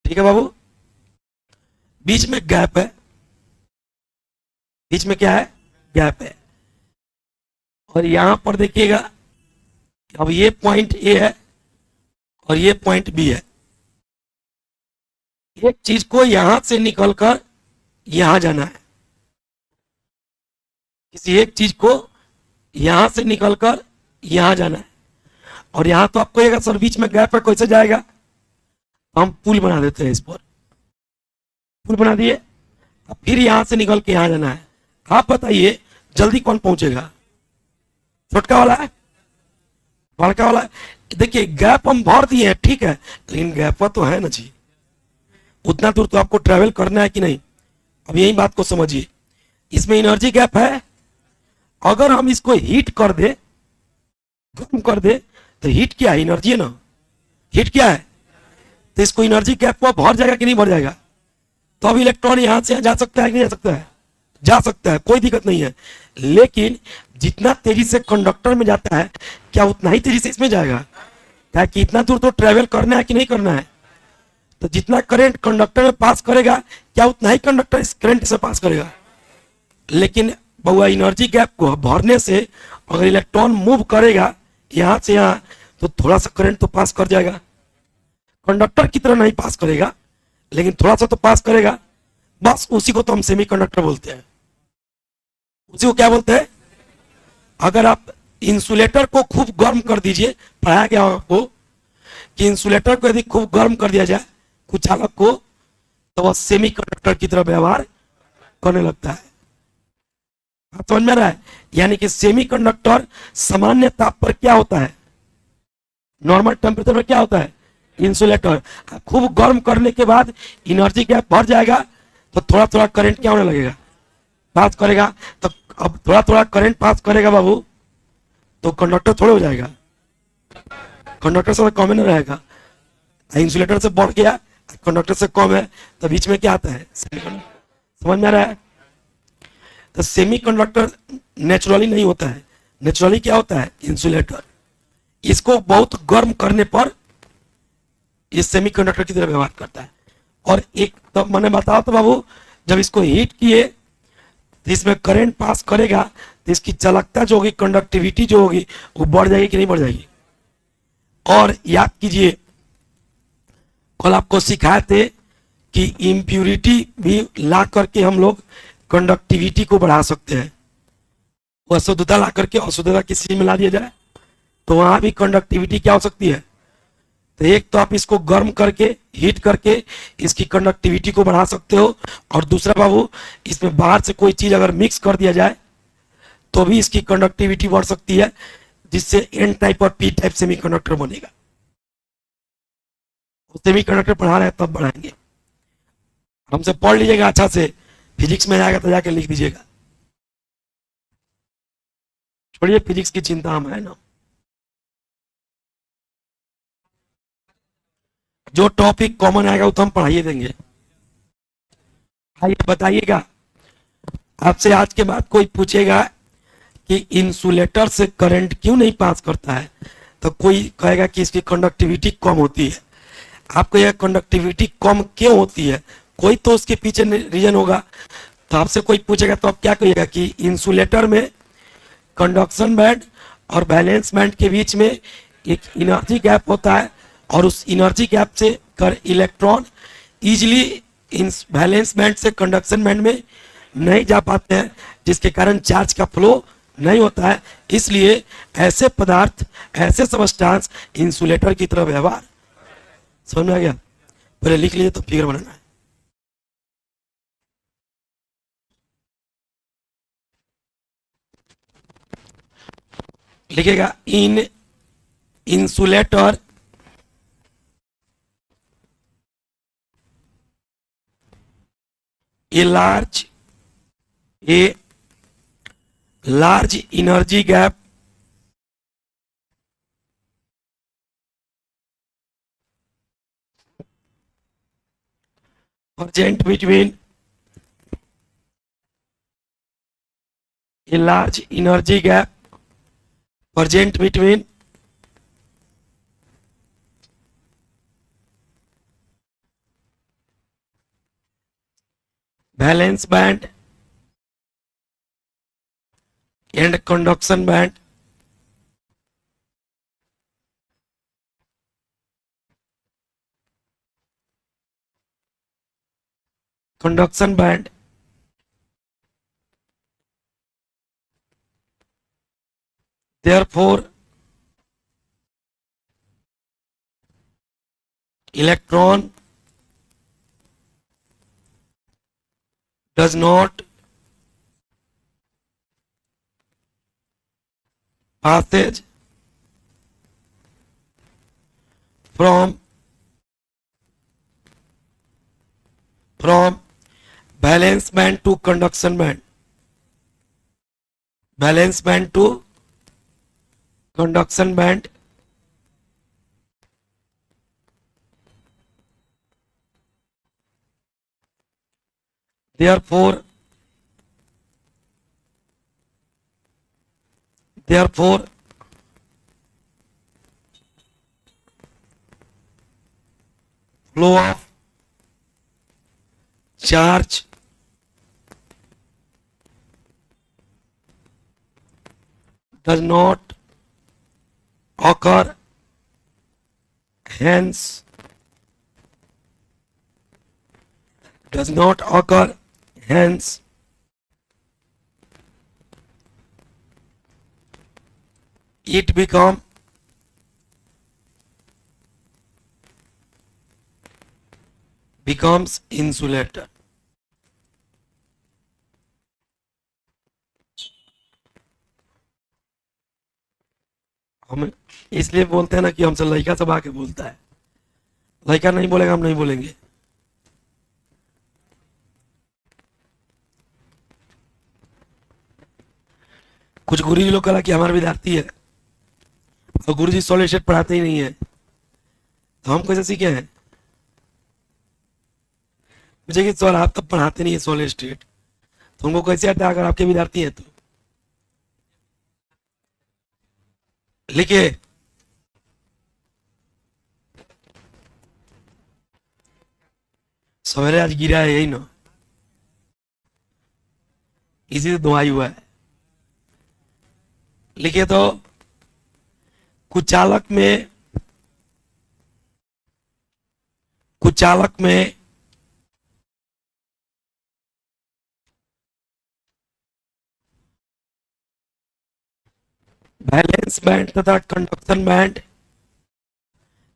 A: ठीक है बाबू, बीच में गैप है, बीच में क्या है, गैप है, और यहां पर देखिएगा अब ये पॉइंट ए है और ये पॉइंट बी है। एक चीज को यहां से निकलकर यहां जाना है, किसी एक चीज को यहां से निकलकर यहां जाना है, और यहां तो आपको एक सर बीच में गैप है, कैसे जाएगा, हम पुल बना देते हैं, इस पर पुल बना दिए, अब फिर यहां से निकल के यहां जाना है। आप बताइए जल्दी कौन पहुंचेगा, छोटका वाला है, बड़का वाला है? देखिए गैप हम भर दिए हैं, ठीक है, लेकिन गैप तो है ना जी, उतना दूर तो आपको ट्रेवल करना है कि नहीं। अब यही बात को समझिए, इसमें एनर्जी गैप है, अगर हम इसको हीट कर दे, गर्म कर दे, तो हीट क्या है, एनर्जी है ना, हीट क्या है, तो इसको एनर्जी गैप को भर जाएगा कि नहीं भर जाएगा। तो अब इलेक्ट्रॉन यहां से जा सकता है कि नहीं जा सकता है, जा सकता है, कोई दिक्कत नहीं है, लेकिन जितना तेजी से कंडक्टर में जाता है, क्या उतना ही तेजी से इसमें जाएगा, क्या कि इतना दूर तो ट्रेवल करना है कि नहीं करना है। तो जितना करंट कंडक्टर में पास करेगा, क्या उतना ही कंडक्टर इस करंट से पास करेगा। लेकिन बहुआ एनर्जी गैप को भरने से अगर इलेक्ट्रॉन मूव करेगा यहां से यहां, तो थोड़ा सा करंट तो पास कर जाएगा, कंडक्टर की तरह नहीं पास करेगा, लेकिन थोड़ा सा तो पास करेगा, बस उसी को तो हम सेमीकंडक्टर बोलते हैं। उसी को क्या बोलते हैं, अगर आप इंसुलेटर को खूब गर्म कर दीजिए, पढ़ाया गया आपको कि इंसुलेटर को यदि खूब गर्म कर दिया जाए कुछ चालक को, तो वह सेमीकंडक्टर की तरह व्यवहार करने लगता है। समझ में रहा है, यानी कि सेमीकंडक्टर सामान्य ताप पर क्या होता है, नॉर्मल टेम्परेचर पर क्या होता है, इंसुलेटर। खूब गर्म करने के बाद एनर्जी गैप भर जाएगा, तो थोड़ा थोड़ा करंट क्या होने लगेगा, पास करेगा। तो अब थोड़ा थोड़ा करंट पास करेगा बाबू, तो कंडक्टर थोड़े हो जाएगा, कंडक्टर से कम ही नहीं रहेगा, इंसुलेटर से बढ़ गया, कंडक्टर से कम है, तो बीच में क्या आता है, समझ में आ रहा है। तो सेमीकंडक्टर नेचुरली नहीं होता है, नेचुरली क्या होता है, इंसुलेटर। इसको बहुत गर्म करने पर ये सेमीकंडक्टर की तरह व्यवहार करता है। और एक तो मैंने बताया तो बाबू, जब इसको हीट किए तो इसमें करंट पास करेगा, तो इसकी चालकता जो होगी, कंडक्टिविटी जो होगी, वो बढ़ जाएगी कि नहीं बढ़ जाएगी। और याद कीजिए, कल आपको सिखाए थे कि इम्प्यूरिटी भी ला करके हम लोग कंडक्टिविटी को बढ़ा सकते हैं। वो अशुद्धता ला करके अशुद्धता किसी में ला दिया जाए, तो वहां भी कंडक्टिविटी क्या हो सकती है, तो एक तो आप इसको गर्म करके हीट करके इसकी कंडक्टिविटी को बढ़ा सकते हो, और दूसरा बाबू इसमें बाहर से कोई चीज अगर मिक्स कर दिया जाए तो भी इसकी कंडक्टिविटी बढ़ सकती है, जिससे एन टाइप और पी टाइप सेमीकंडक्टर बनेगा। सेमीकंडक्टर पढ़ा रहे हैं तब बढ़ाएंगे, हमसे पढ़ लीजिएगा अच्छा से, फिजिक्स में आएगा तो जाके लिख दीजिएगा, छोड़िए फिजिक्स की चिंता हम है ना। जो टॉपिक कॉमन आएगा वो तो हम पढ़ाइए देंगे। आइए बताइएगा, आपसे आज के बाद कोई पूछेगा कि इंसुलेटर से करंट क्यों नहीं पास करता है, तो कोई कहेगा कि इसकी कंडक्टिविटी कम होती है। आपको यह कंडक्टिविटी कम क्यों होती है, कोई तो उसके पीछे रीजन होगा। तो आपसे कोई पूछेगा तो आप क्या कहिएगा कि इंसुलेटर में कंडक्शन बैंड और वैलेंस बैंड के बीच में एक एनर्जी गैप होता है, और उस एनर्जी गैप से कर electron easily in valence band से कंडक्शन बैंड में नहीं जा पाते हैं, जिसके कारण चार्ज का फ्लो नहीं होता है। इसलिए ऐसे पदार्थ, ऐसे सबस्टांस इंसुलेटर की तरह व्यवहार। समझ में आ गया? पहले लिख लीजिए तो फिगर बनाना है। लिखेगा इन insulator a large energy gap present between a large energy gap present between valence band and conduction band. Conduction band therefore electron does not passage from valence band to conduction band, valence band to conduction band. Therefore flow of charge does not occur, hence it becomes insulator. हम इसलिए बोलते हैं ना कि हमसे लड़का सब आके बोलता है, लड़का नहीं बोलेगा हम नहीं बोलेंगे। कुछ गुरुजी लोग कहा कि हमारे विद्यार्थी है और गुरुजी सॉलिड स्टेट पढ़ाते ही नहीं है, तो हम कैसे सीखे हैं? मुझे कि सर आप तब पढ़ाते नहीं है सॉलिड स्टेट, तो हमको कैसे आता है अगर आपके विद्यार्थी हैं तो? लिखिए सवेरे आज गिरा है यही ना, इसी से धुआई हुआ है। लिखिए तो कुचालक में वैलेंस बैंड तथा कंडक्शन बैंड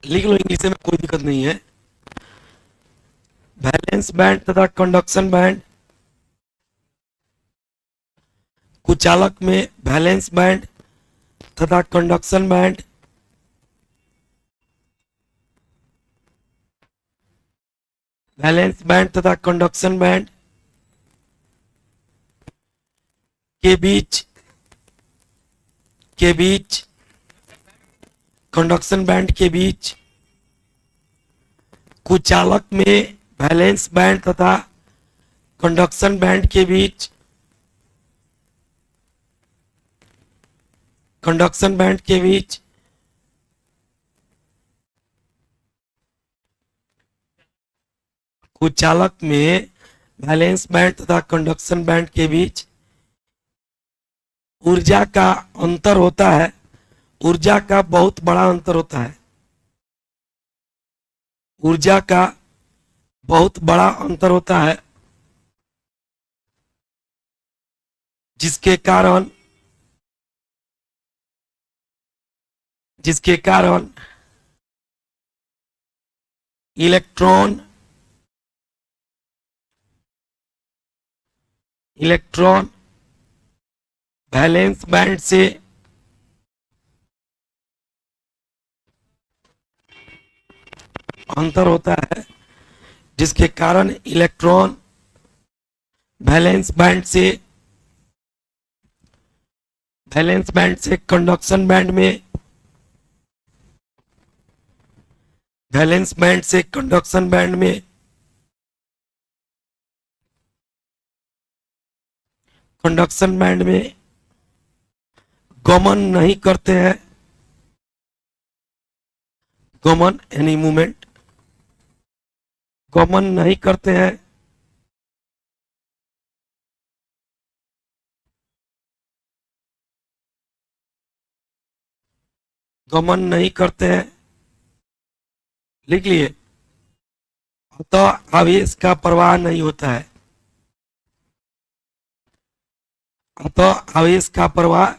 A: लिख लो इंग्लिश में, कोई दिक्कत नहीं है। वैलेंस बैंड तथा कंडक्शन बैंड, कुचालक में वैलेंस बैंड तथा कंडक्शन बैंड वैलेंस बैंड तथा कंडक्शन बैंड के बीच कंडक्शन बैंड के बीच कुचालक में वैलेंस बैंड तथा कंडक्शन बैंड के बीच कंडक्शन बैंड के बीच कुचालक में वैलेंस बैंड तथा कंडक्शन बैंड के बीच ऊर्जा का अंतर होता है, ऊर्जा का बहुत बड़ा अंतर होता है, ऊर्जा का बहुत बड़ा अंतर होता है, जिसके कारण इलेक्ट्रॉन वैलेंस बैंड से अंतर होता है, जिसके कारण इलेक्ट्रॉन वैलेंस बैंड से कंडक्शन बैंड में वैलेंस बैंड से कंडक्शन बैंड में गमन नहीं करते हैं, गमन यानी मूवमेंट, गमन नहीं करते हैं, गमन नहीं करते हैं, लिख लिए। तो आवेश का प्रवाह नहीं होता है, तो आवेश का प्रवाह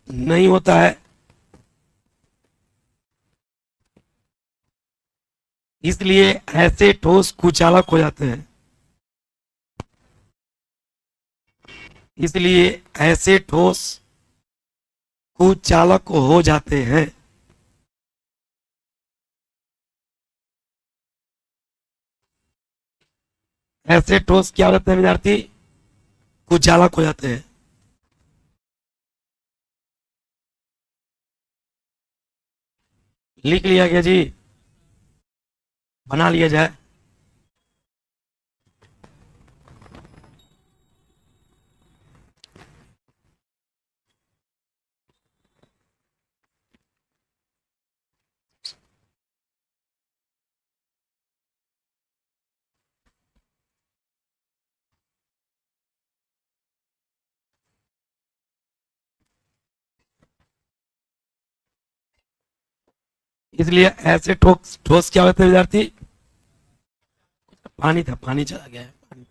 A: नहीं होता है, इसलिए ऐसे ठोस कुचालक हो जाते हैं, इसलिए ऐसे ठोस कुचालक हो जाते हैं। ऐसे ठोस क्या हो जाते हैं विद्यार्थी? कुचालक हो जाते हैं। लिख लिया गया जी, बना लिया जाए। इसलिए ऐसे ठोस ठोस क्या होते हैं विद्यार्थी? पानी था, पानी चला गया है, पानी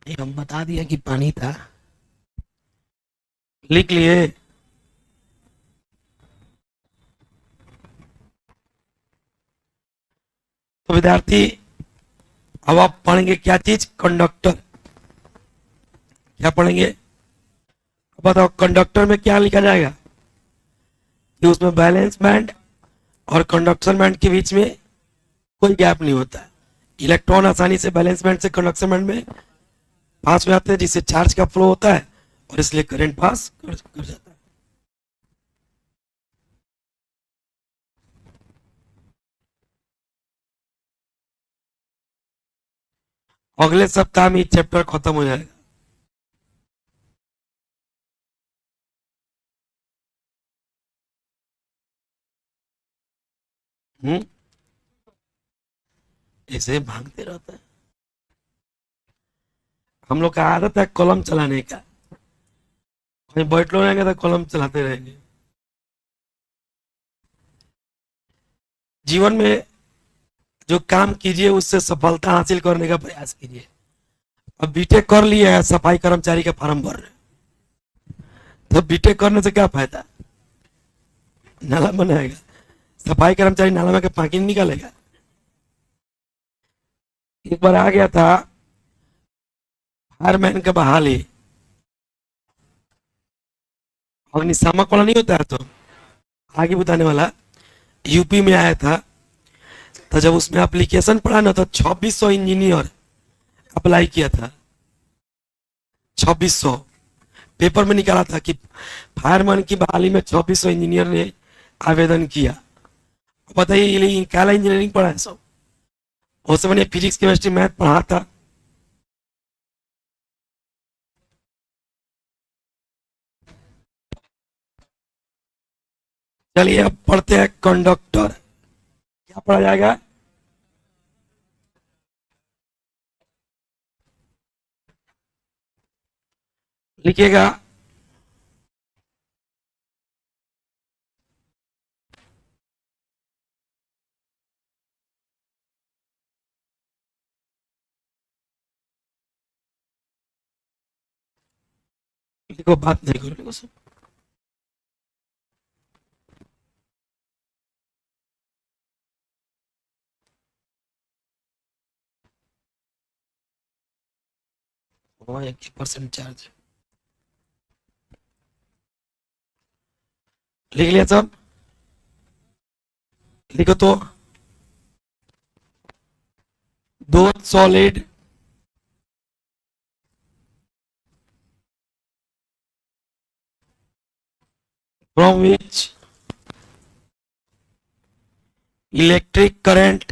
A: नहीं, हम बता दिया कि पानी था। लिख लिए। तो विद्यार्थी अब आप पढ़ेंगे क्या चीज? कंडक्टर। क्या पढ़ेंगे? बताओ कंडक्टर में क्या लिखा जाएगा? कि उसमें बैलेंस बैंड और कंडक्शन बैंड के बीच में कोई गैप नहीं होता है। इलेक्ट्रॉन आसानी से बैलेंस बैंड से कंडक्शन बैंड में पास हो जाते हैं, जिससे चार्ज का फ्लो होता है और इसलिए करंट पास कर जाता है। अगले सप्ताह में चैप्टर खत्म हो जाएगा। ऐसे भागते रहता है। हम लोग का आदत है कलम चलाने का, कहीं बैठ लो रहेंगे तो कलम चलाते रहेंगे। जीवन में जो काम कीजिए उससे सफलता हासिल करने का प्रयास कीजिए। अब बीटेक कर लिए है, सफाई कर्मचारी का फॉर्म भर रहे, तो बीटेक करने से क्या फायदा? नाला बनाएगा, सफाई कर्मचारी नाला में के पानी निकालेगा। एक बार आ गया था फायरमैन का बहाली, अग्निशामक वाला नहीं होता है तो आगे बताने वाला, यूपी में आया था। तो जब उसमें एप्लीकेशन पड़ा ना तो 2600 इंजीनियर अप्लाई किया था। 2600 पेपर में निकाला था कि फायरमैन की बहाली में 2600 इंजीनियर ने आवेदन किया। बताइए ये काला इंजीनियरिंग पढ़ा है सब, उस समय फिजिक्स केमिस्ट्री मैथ पढ़ा था। चलिए अब पढ़ते हैं कंडक्टर। क्या पढ़ा जाएगा? लिखिएगा लिखो, बात नहीं करो, लिखो सब। हाँ 1% चार्ज लिख लिया सब? लिखो तो, दो solid from which electric current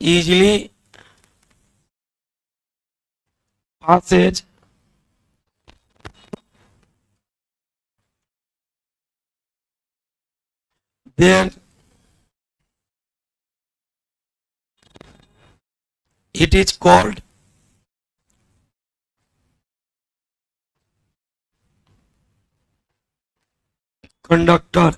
A: easily passes then it is called conductor।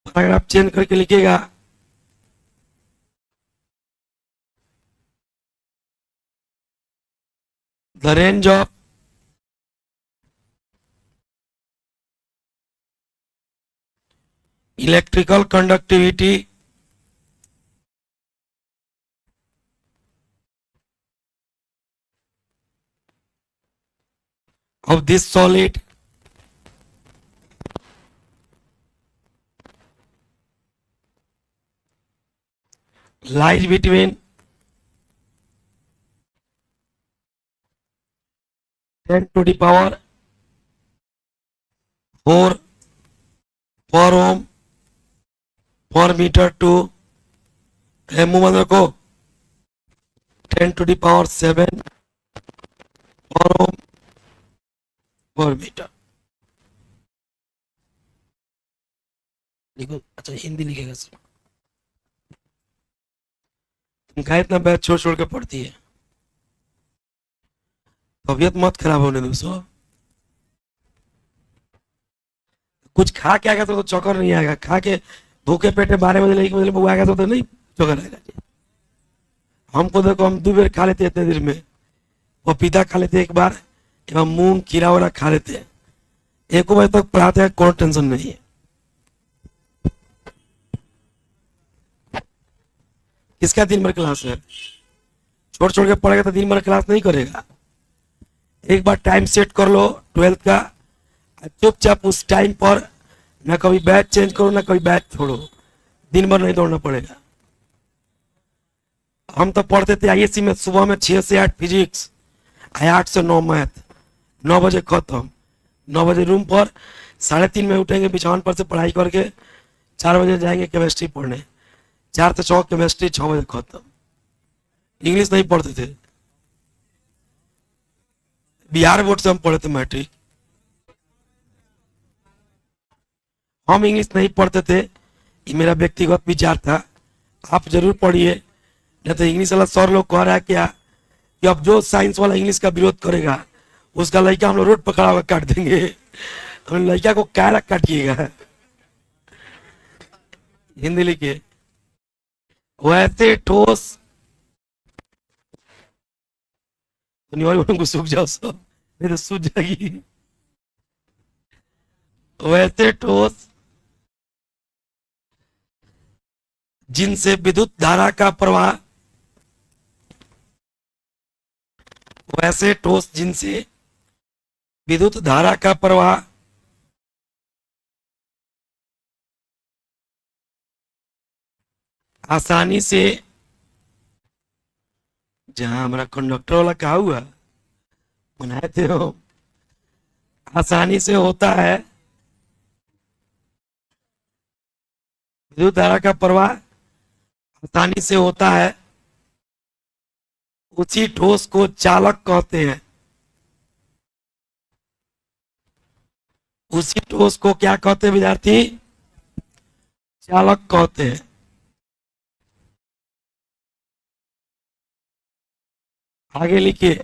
A: Paragraph change करके लिखिएगा, the range of electrical conductivity of this solid lies between 10 to the power 4 per ohm per meter to मुंह बंद रखो, 10 to the power 7 per ohm per meter। लिखो, अच्छा हिंदी लिखेगा sir. तुम क्या इतना बैच छोड़ छोड़ के पढ़ती है? तबीयत मत खराब होने दो सो। कुछ खा के आएगा तो चौकर नहीं आएगा, खा के भूखे पेटे 12 बजे 1 बजे वो आएगा तो नहीं चौकर आएगा। हमको देखो, हम 2 बार खा लेते इतने देर में, पपीता खा लेते एक बार, एवं मूंग खीरा वगैरह खा लेते हैं। 1 बजे तक पढ़ाते हैं, कोई टेंशन नहीं है। किसका दिन भर क्लास है? छोड़ छोड़ के पढ़ेगा तो दिन भर क्लास नहीं करेगा। एक बार टाइम सेट कर लो 12th का, चुपचाप उस टाइम पर ना कभी बैच चेंज करो ना कभी बैच छोड़ो, दिन भर नहीं दौड़ना पड़ेगा। हम तो पढ़ते थे आईएससी में, सुबह में 6 से 8 फिजिक्स, 8 से 9 मैथ, 9 बजे खत्म। 9 बजे रूम पर, 3:30 में उठेंगे बिछावन पर से पढ़ाई करके, 4 बजे जाएंगे केमिस्ट्री पढ़ने, 4 से 6 केमिस्ट्री, 6 बजे खत्म। इंग्लिश नहीं पढ़ते थे, बिहार बोर्ड से हम पढ़े थे मैट्रिक। हम इंग्लिश नहीं पढ़ते थे, ये मेरा व्यक्तिगत विचार था। आप जरूर पढ़िए, नहीं तो इंग्लिश वाला सर लोग कह रहा है क्या कि अब जो साइंस वाला इंग्लिश का विरोध करेगा उसका लड़का हम लोग रोड पर खड़ा होकर काट देंगे। हम लड़का को क्या काटिएगा? हिंदी लिखिए। वैसे ठोस, तो को सूख जाओ सब, नहीं तो सूझ जाएगी। वैसे ठोस जिनसे विद्युत धारा का प्रवाह, वैसे ठोस जिनसे विद्युत धारा का प्रवाह आसानी से, जहां हमारा कंडक्टर वाला कहा हुआ बनाए थे हो, आसानी से होता है, विद्युत धारा का प्रवाह आसानी से होता है, उसी ठोस को चालक कहते हैं। उसी ठोस को क्या कहते हैं विद्यार्थी? चालक कहते हैं। आगे लिखिए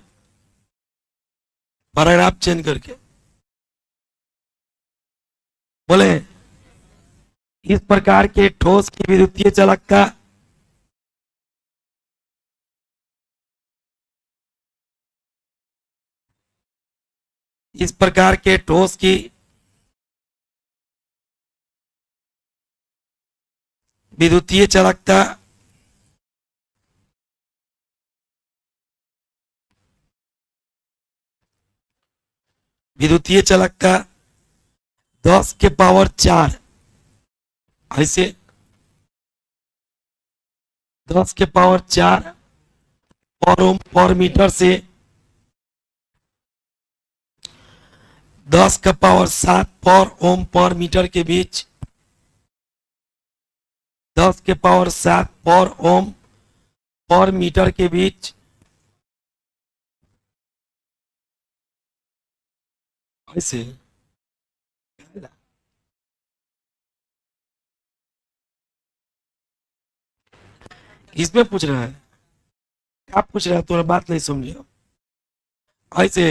A: पैराग्राफ चेंज करके, बोले इस प्रकार के ठोस की विद्युतीय चालकता इस प्रकार के ठोस की विद्युतीय चालकता विद्युतीय चालकता 10 के पावर 4, ऐसे 10 के पावर 4 पर ओम पर मीटर से 10 का पावर 7 पर ओम पर मीटर के बीच, 10 के पावर 7 पर ओम पर मीटर के बीच ऐसे इसमें पूछ रहा है, क्या पूछ रहा है? तुम्हारा बात नहीं समझे। ऐसे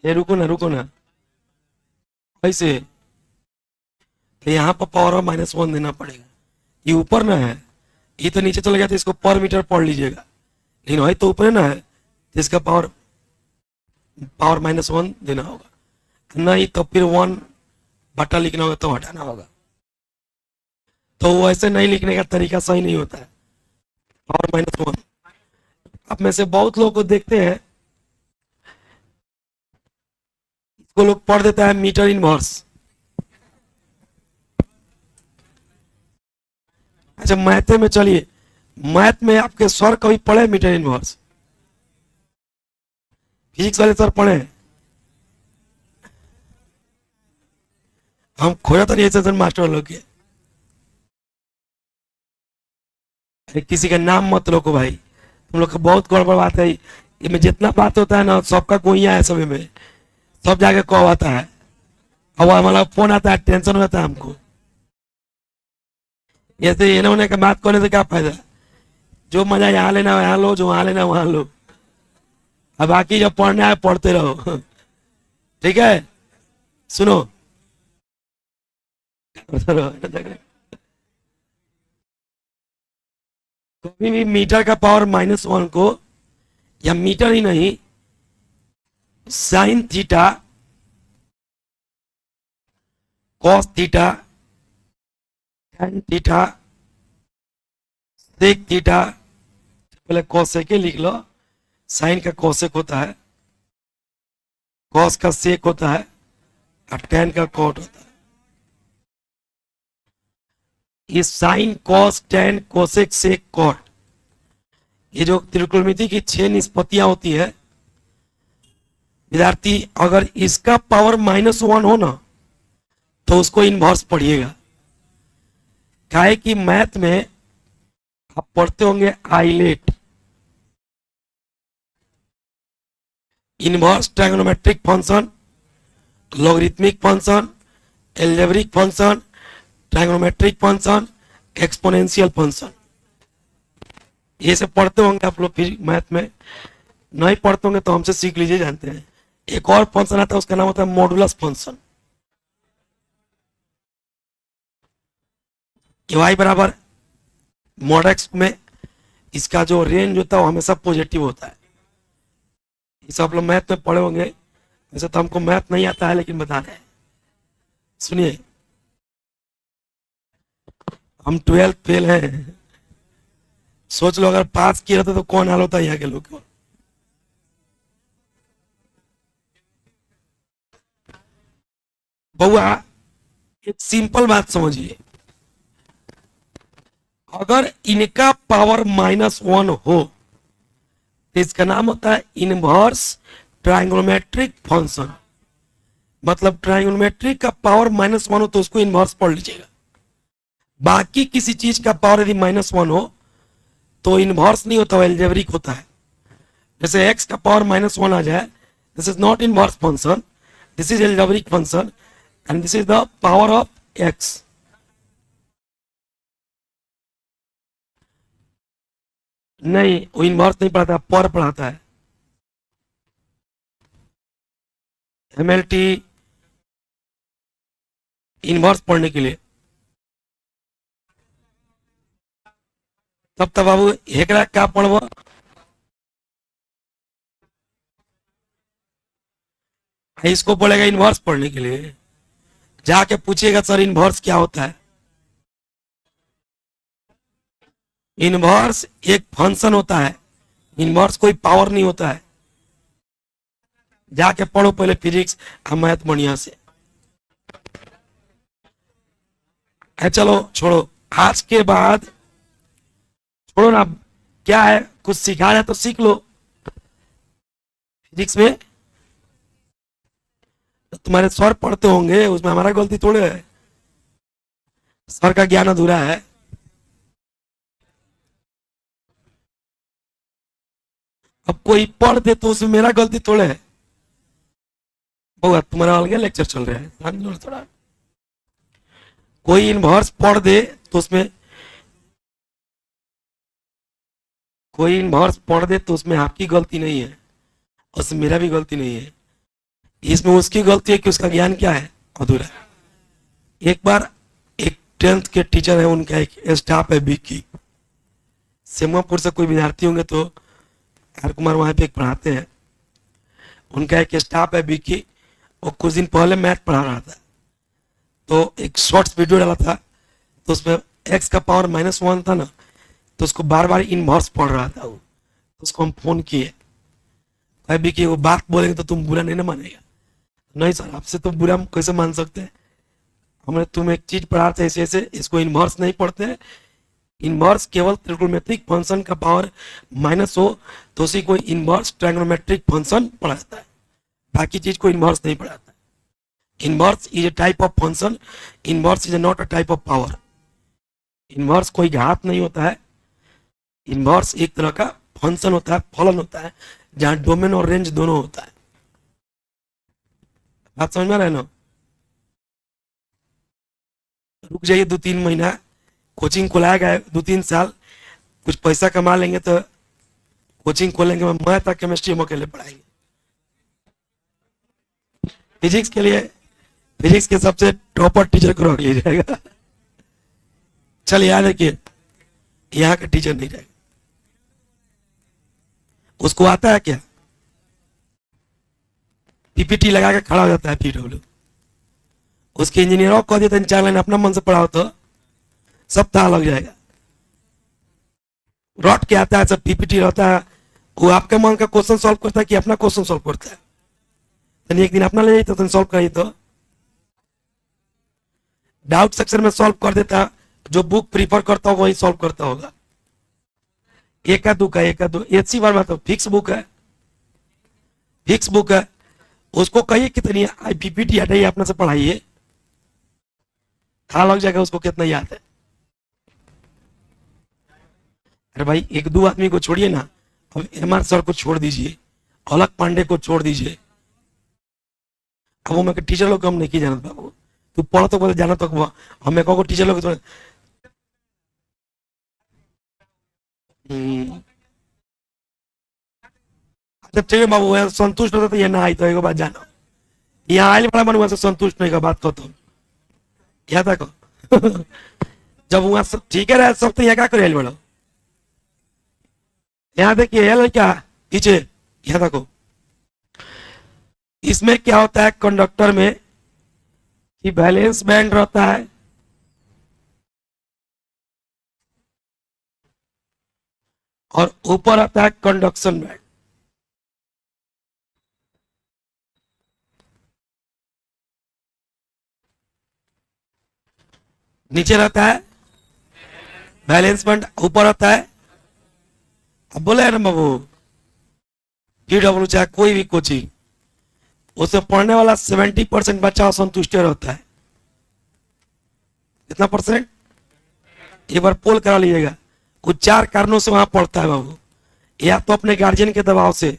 A: ये रुको ना, ऐसे तो यहाँ पर पावर -1 देना पड़ेगा। ये ऊपर ना है, ये तो नीचे चला गया, तो इसको पर मीटर पढ़ लीजिएगा। लेकिन वही तो ऊपर ना है, तो इसका पावर -1 देना होगा, नहीं तो फिर 1 बटा लिखना होगा, तो हटाना होगा। तो वैसे नहीं लिखने का तरीका सही नहीं होता है, पावर -1। अब में से बहुत लोग को देखते हैं, इसको लोग पढ़ देता है मीटर इनवर्स। अच्छा मैथ में चलिए, मैथ में आपके सर कभी पढ़े मीटर इनवर्स? फिजिक्स वाले सर पढ़े? हम खोजा तो नहीं ऐसे मास्टर लोग के। किसी का नाम मत लो भाई, तुम लोग का बहुत गड़बड़ बात है। ये में जितना बात होता है ना, सबका गोइया है, सभी में सब जाके कॉल आता है, और हमारा फोन आता है, टेंशन हो जाता है हमको। ऐसे इन्होंने का बात करने से क्या फायदा? जो मजा यहाँ लेना यहाँ लो, जो वहां लेना वहां लो, अब बाकी जब पढ़ना है पढ़ते रहो। ठीक है, सुनो कभी भी मीटर का पावर -1 को, या मीटर ही नहीं, sine theta, cos theta, tan theta, sec theta, पहले कॉसेक लिख लो, साइन का कॉसेक होता है, कॉस का सेक होता है, और tan का कॉट होता है। ये साइन, कॉस, tan, कोसेक, सेक, कॉट, ये जो त्रिकोणमिति की 6 निष्पत्तियां होती है विद्यार्थी, अगर इसका पावर -1 हो ना, तो उसको इनवर्स पढ़िएगा। काहे कि मैथ में आप पढ़ते होंगे आइलेट, inverse trigonometric function, logarithmic function, algebraic function, trigonometric function, exponential function, ये सब पढ़ते होंगे आप लोग। फिर मैथ में नहीं पढ़ते होंगे तो हमसे सीख लीजिए, जानते हैं। एक और फंक्शन आता है, उसका नाम होता है मॉडुलस फंक्शन। ये y बराबर मॉड एक्स में इसका जो रेंज होता है वो हमेशा पॉजिटिव होता है। इस आप लोग मैथ में पढ़े होंगे, वैसे तो हमको मैथ नहीं आता है लेकिन बता रहे हैं, सुनिए। हम 12th फेल हैं, सोच लो अगर पास किया रहता तो कौन हाल होता है यहाँ के लोग को। बउआ एक सिंपल बात समझिए, अगर इनका पावर -1 हो तो इसका नाम होता है इनवर्स ट्रायंगोमेट्रिक फंक्शन। मतलब ट्रायंगोमेट्रिक का पावर -1 हो तो उसको इनवर्स पढ़ लीजिएगा। बाकी किसी चीज का पावर यदि -1 हो तो इनवर्स नहीं होता, एल्जेब्रिक होता है। जैसे x का पावर -1 आ जाए, this is not inverse function, this is algebraic function and this is the power of x। नहीं, वो इनवर्स नहीं पढ़ाता, पर पढ़ाता है। एमएलटी इनवर्स पढ़ने के लिए तब बाबू हेकरा क्या पढ़ब, इसको पढ़ेगा इनवर्स पढ़ने के लिए। जाके पूछिएगा सर इनवर्स क्या होता है। इनवर्स एक फंक्शन होता है, इनवर्स कोई पावर नहीं होता है। जाके पढ़ो पहले फिजिक्स और मैथ बढ़िया से। चलो छोड़ो, आज के बाद छोड़ो ना, क्या है कुछ सिखा रहे तो सीख लो। फिजिक्स में तो तुम्हारे सर पढ़ते होंगे, उसमें हमारा गलती थोड़े है, सर का ज्ञान अधूरा है। अब कोई पढ़ दे तो उसमें मेरा गलती थोड़े है। बहुत तुम्हारा अलग लेक्चर चल रहा है, समझ लो थोड़ा। कोई इनवर्स पढ़ दे तो उसमें कोई इनवर्स पढ़ दे तो उसमें आपकी गलती नहीं है, उसमें मेरा भी गलती नहीं है। इसमें उसकी गलती है कि उसका ज्ञान क्या है, अधूरा है। एक बार एक 10th के टीचर है, उनका एक स्टाफ है विक्की, सेमापुर से कोई विद्यार्थी होंगे तो आर कुमार वहां पे एक पढ़ाते हैं, उनका एक स्टाफ है विक्की। वो कुछ दिन पहले मैथ पढ़ा रहा था तो एक शॉर्ट्स वीडियो डाला था, तो उसमें x का पावर -1 था ना, तो उसको बार बार इनवर्स पढ़ रहा था वो। तो उसको हम फोन किए, भाई कि वो बात बोलेंगे तो तुम बुरा नहीं ना मानेगा। नहीं सर, आपसे तो बुरा हम कैसे मान सकते हैं, हमने तुम एक चीज पढ़ा था ऐसे ऐसे, इसको इनवर्स नहीं पढ़ते हैं। इनवर्स केवल त्रिकोणमितिक फंक्शन का पावर माइनस हो तो उसी को इनवर्स ट्रायंगोमेट्रिक फंक्शन पढ़ाता है, बाकी चीज को इनवर्स नहीं पढ़ाता। Inverse is a type of function, inverse is not a type of power. Inverse कोई घात नहीं होता है, इनवर्स एक तरह का फंक्शन होता है, फलन होता है, जहां डोमेन और रेंज दोनों होता है। बात समझ में रहे ना? रुक जाइए 2-3 महीना, कोचिंग खुलाएगा 2-3 साल, कुछ पैसा कमा लेंगे तो कोचिंग खोलेंगे, मैथ और केमिस्ट्री हम अकेले पढ़ाएंगे। फिजिक्स के लिए फिजिक्स के सबसे टॉपर टीचर को रख लिया जाएगा। चल याद है कि यहाँ का टीचर नहीं रहेगा। उसको आता है क्या, पीपीटी लगा के खड़ा हो जाता है पीडब्ल्यू। उसके इंजीनियरों को देते 4 लाइन अपना मन से पढ़ाओ तो सप्ताह लग जाएगा। रट के आता है, सब पीपीटी रहता है, वो आपके मन का क्वेश्चन सॉल्व करता है कि अपना क्वेश्चन सॉल्व करता है। एक दिन अपना ले जाइए तो सॉल्व कराइए, तो डाउट सेक्शन में सॉल्व कर देता, जो बुक प्रीफर करता होगा वही सॉल्व करता होगा। एक दो एचसी वर्मा तो फिक्स बुक है, फिक्स बुक है। उसको कहिए कितनी पीपीटी हटाइए अपने से पढ़ाइए, था लग जाएगा उसको कितना याद है। अरे भाई 1-2 आदमी को छोड़िए ना, अब एमआर सर को छोड़ दीजिए, अलग पांडे को छोड़ दीजिए। अब वो मैं टीचर लोग हम नहीं की जानत बाबू, तू पढ़ तो बोले जाना तो हमें कहो टीचर लोग तो अच्छा ठीक है बाबू, संतुष्ट होता तो ये ना आई तो एक बात जानो, यहाँ आए बड़ा मन से संतुष्ट नहीं का बात कहता हूँ, क्या था जब वहां सब ठीक है रहे सब तो यहाँ क्या करे बड़ो। यहाँ देखिए ये लड़का पीछे, यहाँ देखो इसमें क्या होता है कंडक्टर में कि बैलेंस बैंड रहता है और ऊपर आता है कंडक्शन बैंड। नीचे रहता है बैलेंस बैंड, ऊपर आता है, अब बोले ना बाबू पीडब्ल्यू चाहे कोई भी कोचिंग, उसे पढ़ने वाला 70% बच्चा असंतुष्ट रहता है। कितना परसेंट? एक बार पोल करा लीजिएगा। कुछ 4 कारणों से वहां पढ़ता है बाबू। या तो अपने गार्जियन के दबाव से,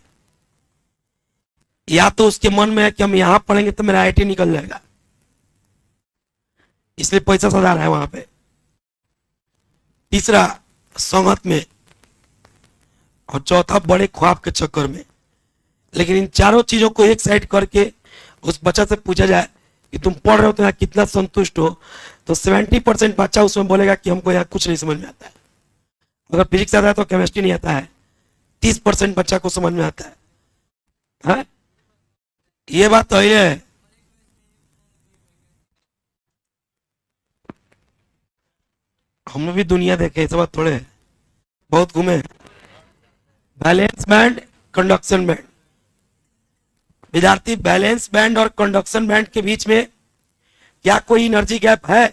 A: या तो उसके मन में है कि हम यहां पढ़ेंगे तो मेरा आईटी निकल जाएगा, इसलिए पैसा सजा रहा है वहां पे। तीसरा संगत में, और चौथा बड़े ख्वाब के चक्कर में। लेकिन इन चारों चीजों को एक साइड करके उस बच्चा से पूछा जाए कि तुम पढ़ रहे हो तो यहाँ कितना संतुष्ट हो, तो 70% बच्चा उसमें बोलेगा कि हमको यहाँ कुछ नहीं समझ में आता है। अगर फिजिक्स आता है तो केमिस्ट्री नहीं आता है। 30% बच्चा को समझ में आता है। हाँ? ये बात तो है। हमने भी दुनिया देखे, इस बात थोड़े बहुत घूमे। Balance band, conduction band. विद्यार्थी बैलेंस बैंड और कंडक्शन बैंड के बीच में क्या कोई एनर्जी गैप है?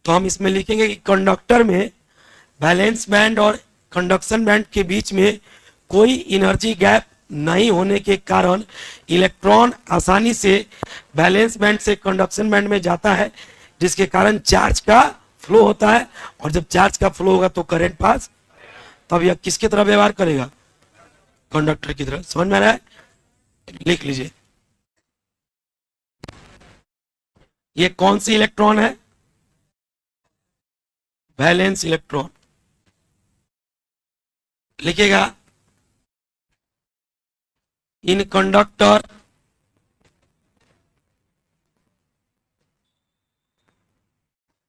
A: तो हम इसमें लिखेंगे कि कंडक्टर में बैलेंस बैंड और कंडक्शन बैंड के बीच में कोई एनर्जी गैप नहीं होने के कारण इलेक्ट्रॉन आसानी से बैलेंस बैंड से कंडक्शन बैंड में जाता है, जिसके कारण चार्ज का फ्लो होता है। और जब चार्ज का फ्लो होगा तो करंट पास, तब यह किसकी तरह व्यवहार करेगा? कंडक्टर की तरह। समझ में आ रहा है? लिख लीजिए, ये कौन सी इलेक्ट्रॉन है? Valence electron. लिखेगा in conductor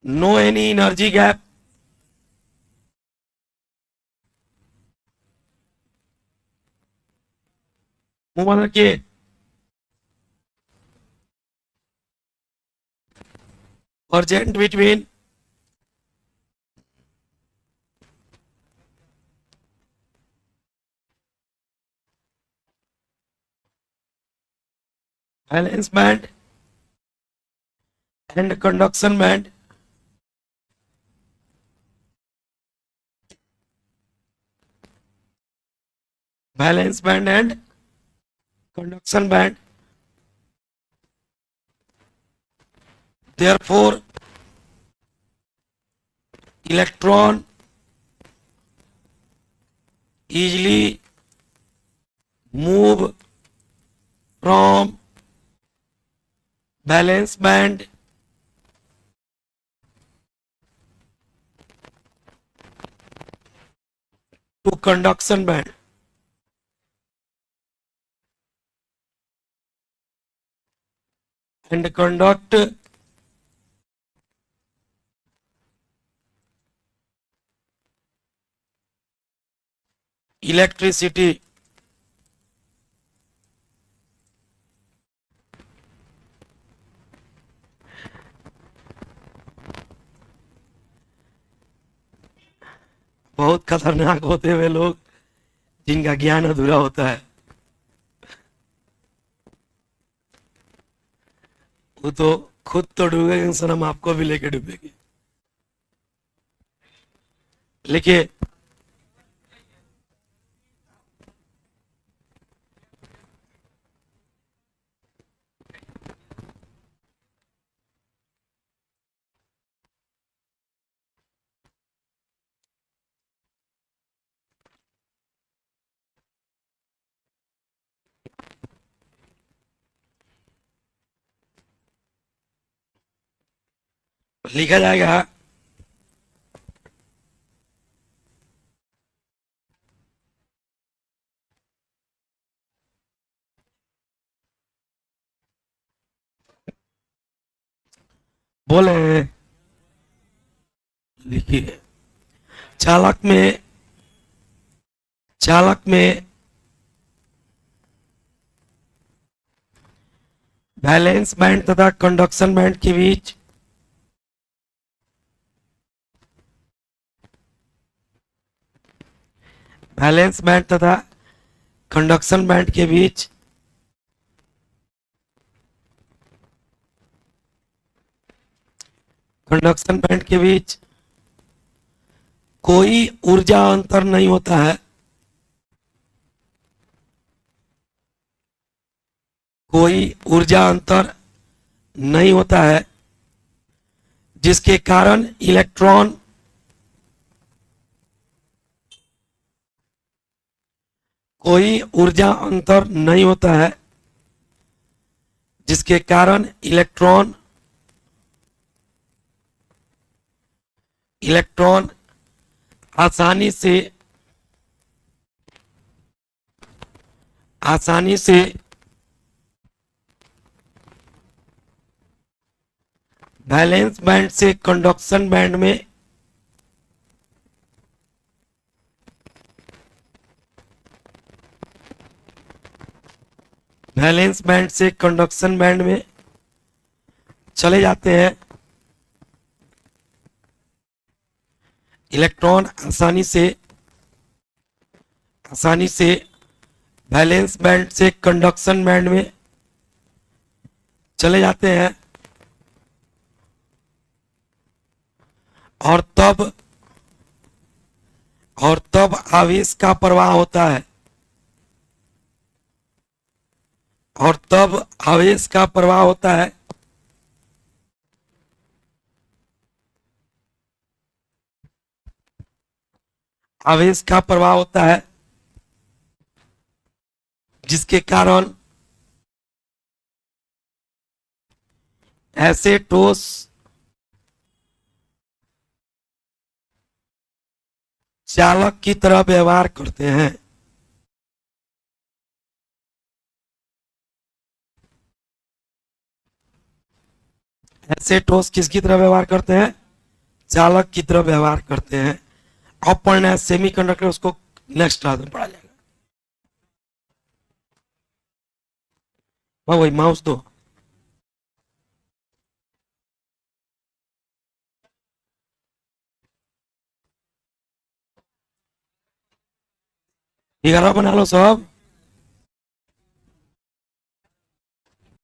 A: no any energy gap मुंह के urgent between valence band and conduction band. Valence band and conduction band. Therefore, electron easily move from valence band to conduction band. And conduct electricity. बहुत खतरनाक होते हुए लोग जिनका ज्ञान अधूरा होता है, वो तो खुद तो डूबेगा, सनम आपको भी लेके डूबेगी। लिखिए, लिखा जाएगा बोले लिखिए, चालक में वैलेंस बैंड तथा कंडक्शन बैंड के बीच वैलेंस बैंड तथा कंडक्शन बैंड के बीच कंडक्शन बैंड के बीच कोई ऊर्जा अंतर नहीं होता है, कोई ऊर्जा अंतर नहीं होता है, जिसके कारण इलेक्ट्रॉन कोई ऊर्जा अंतर नहीं होता है, जिसके कारण इलेक्ट्रॉन आसानी से वैलेंस बैंड से कंडक्शन बैंड में वैलेंस बैंड से कंडक्शन बैंड में चले जाते हैं। इलेक्ट्रॉन आसानी से वैलेंस बैंड से कंडक्शन बैंड में चले जाते हैं और तब आवेश का प्रवाह होता है, और तब आवेश का प्रवाह होता है। आवेश का प्रवाह होता है, जिसके कारण ऐसे ठोस चालक की तरह व्यवहार करते हैं। ऐसे ठोस किसकी तरह व्यवहार करते हैं? चालक की तरह व्यवहार करते हैं। अब पढ़ना है सेमीकंडक्टर, उसको नेक्स्ट क्लास में पढ़ा जाएगा। वही माउस दो। ये बना लो सब।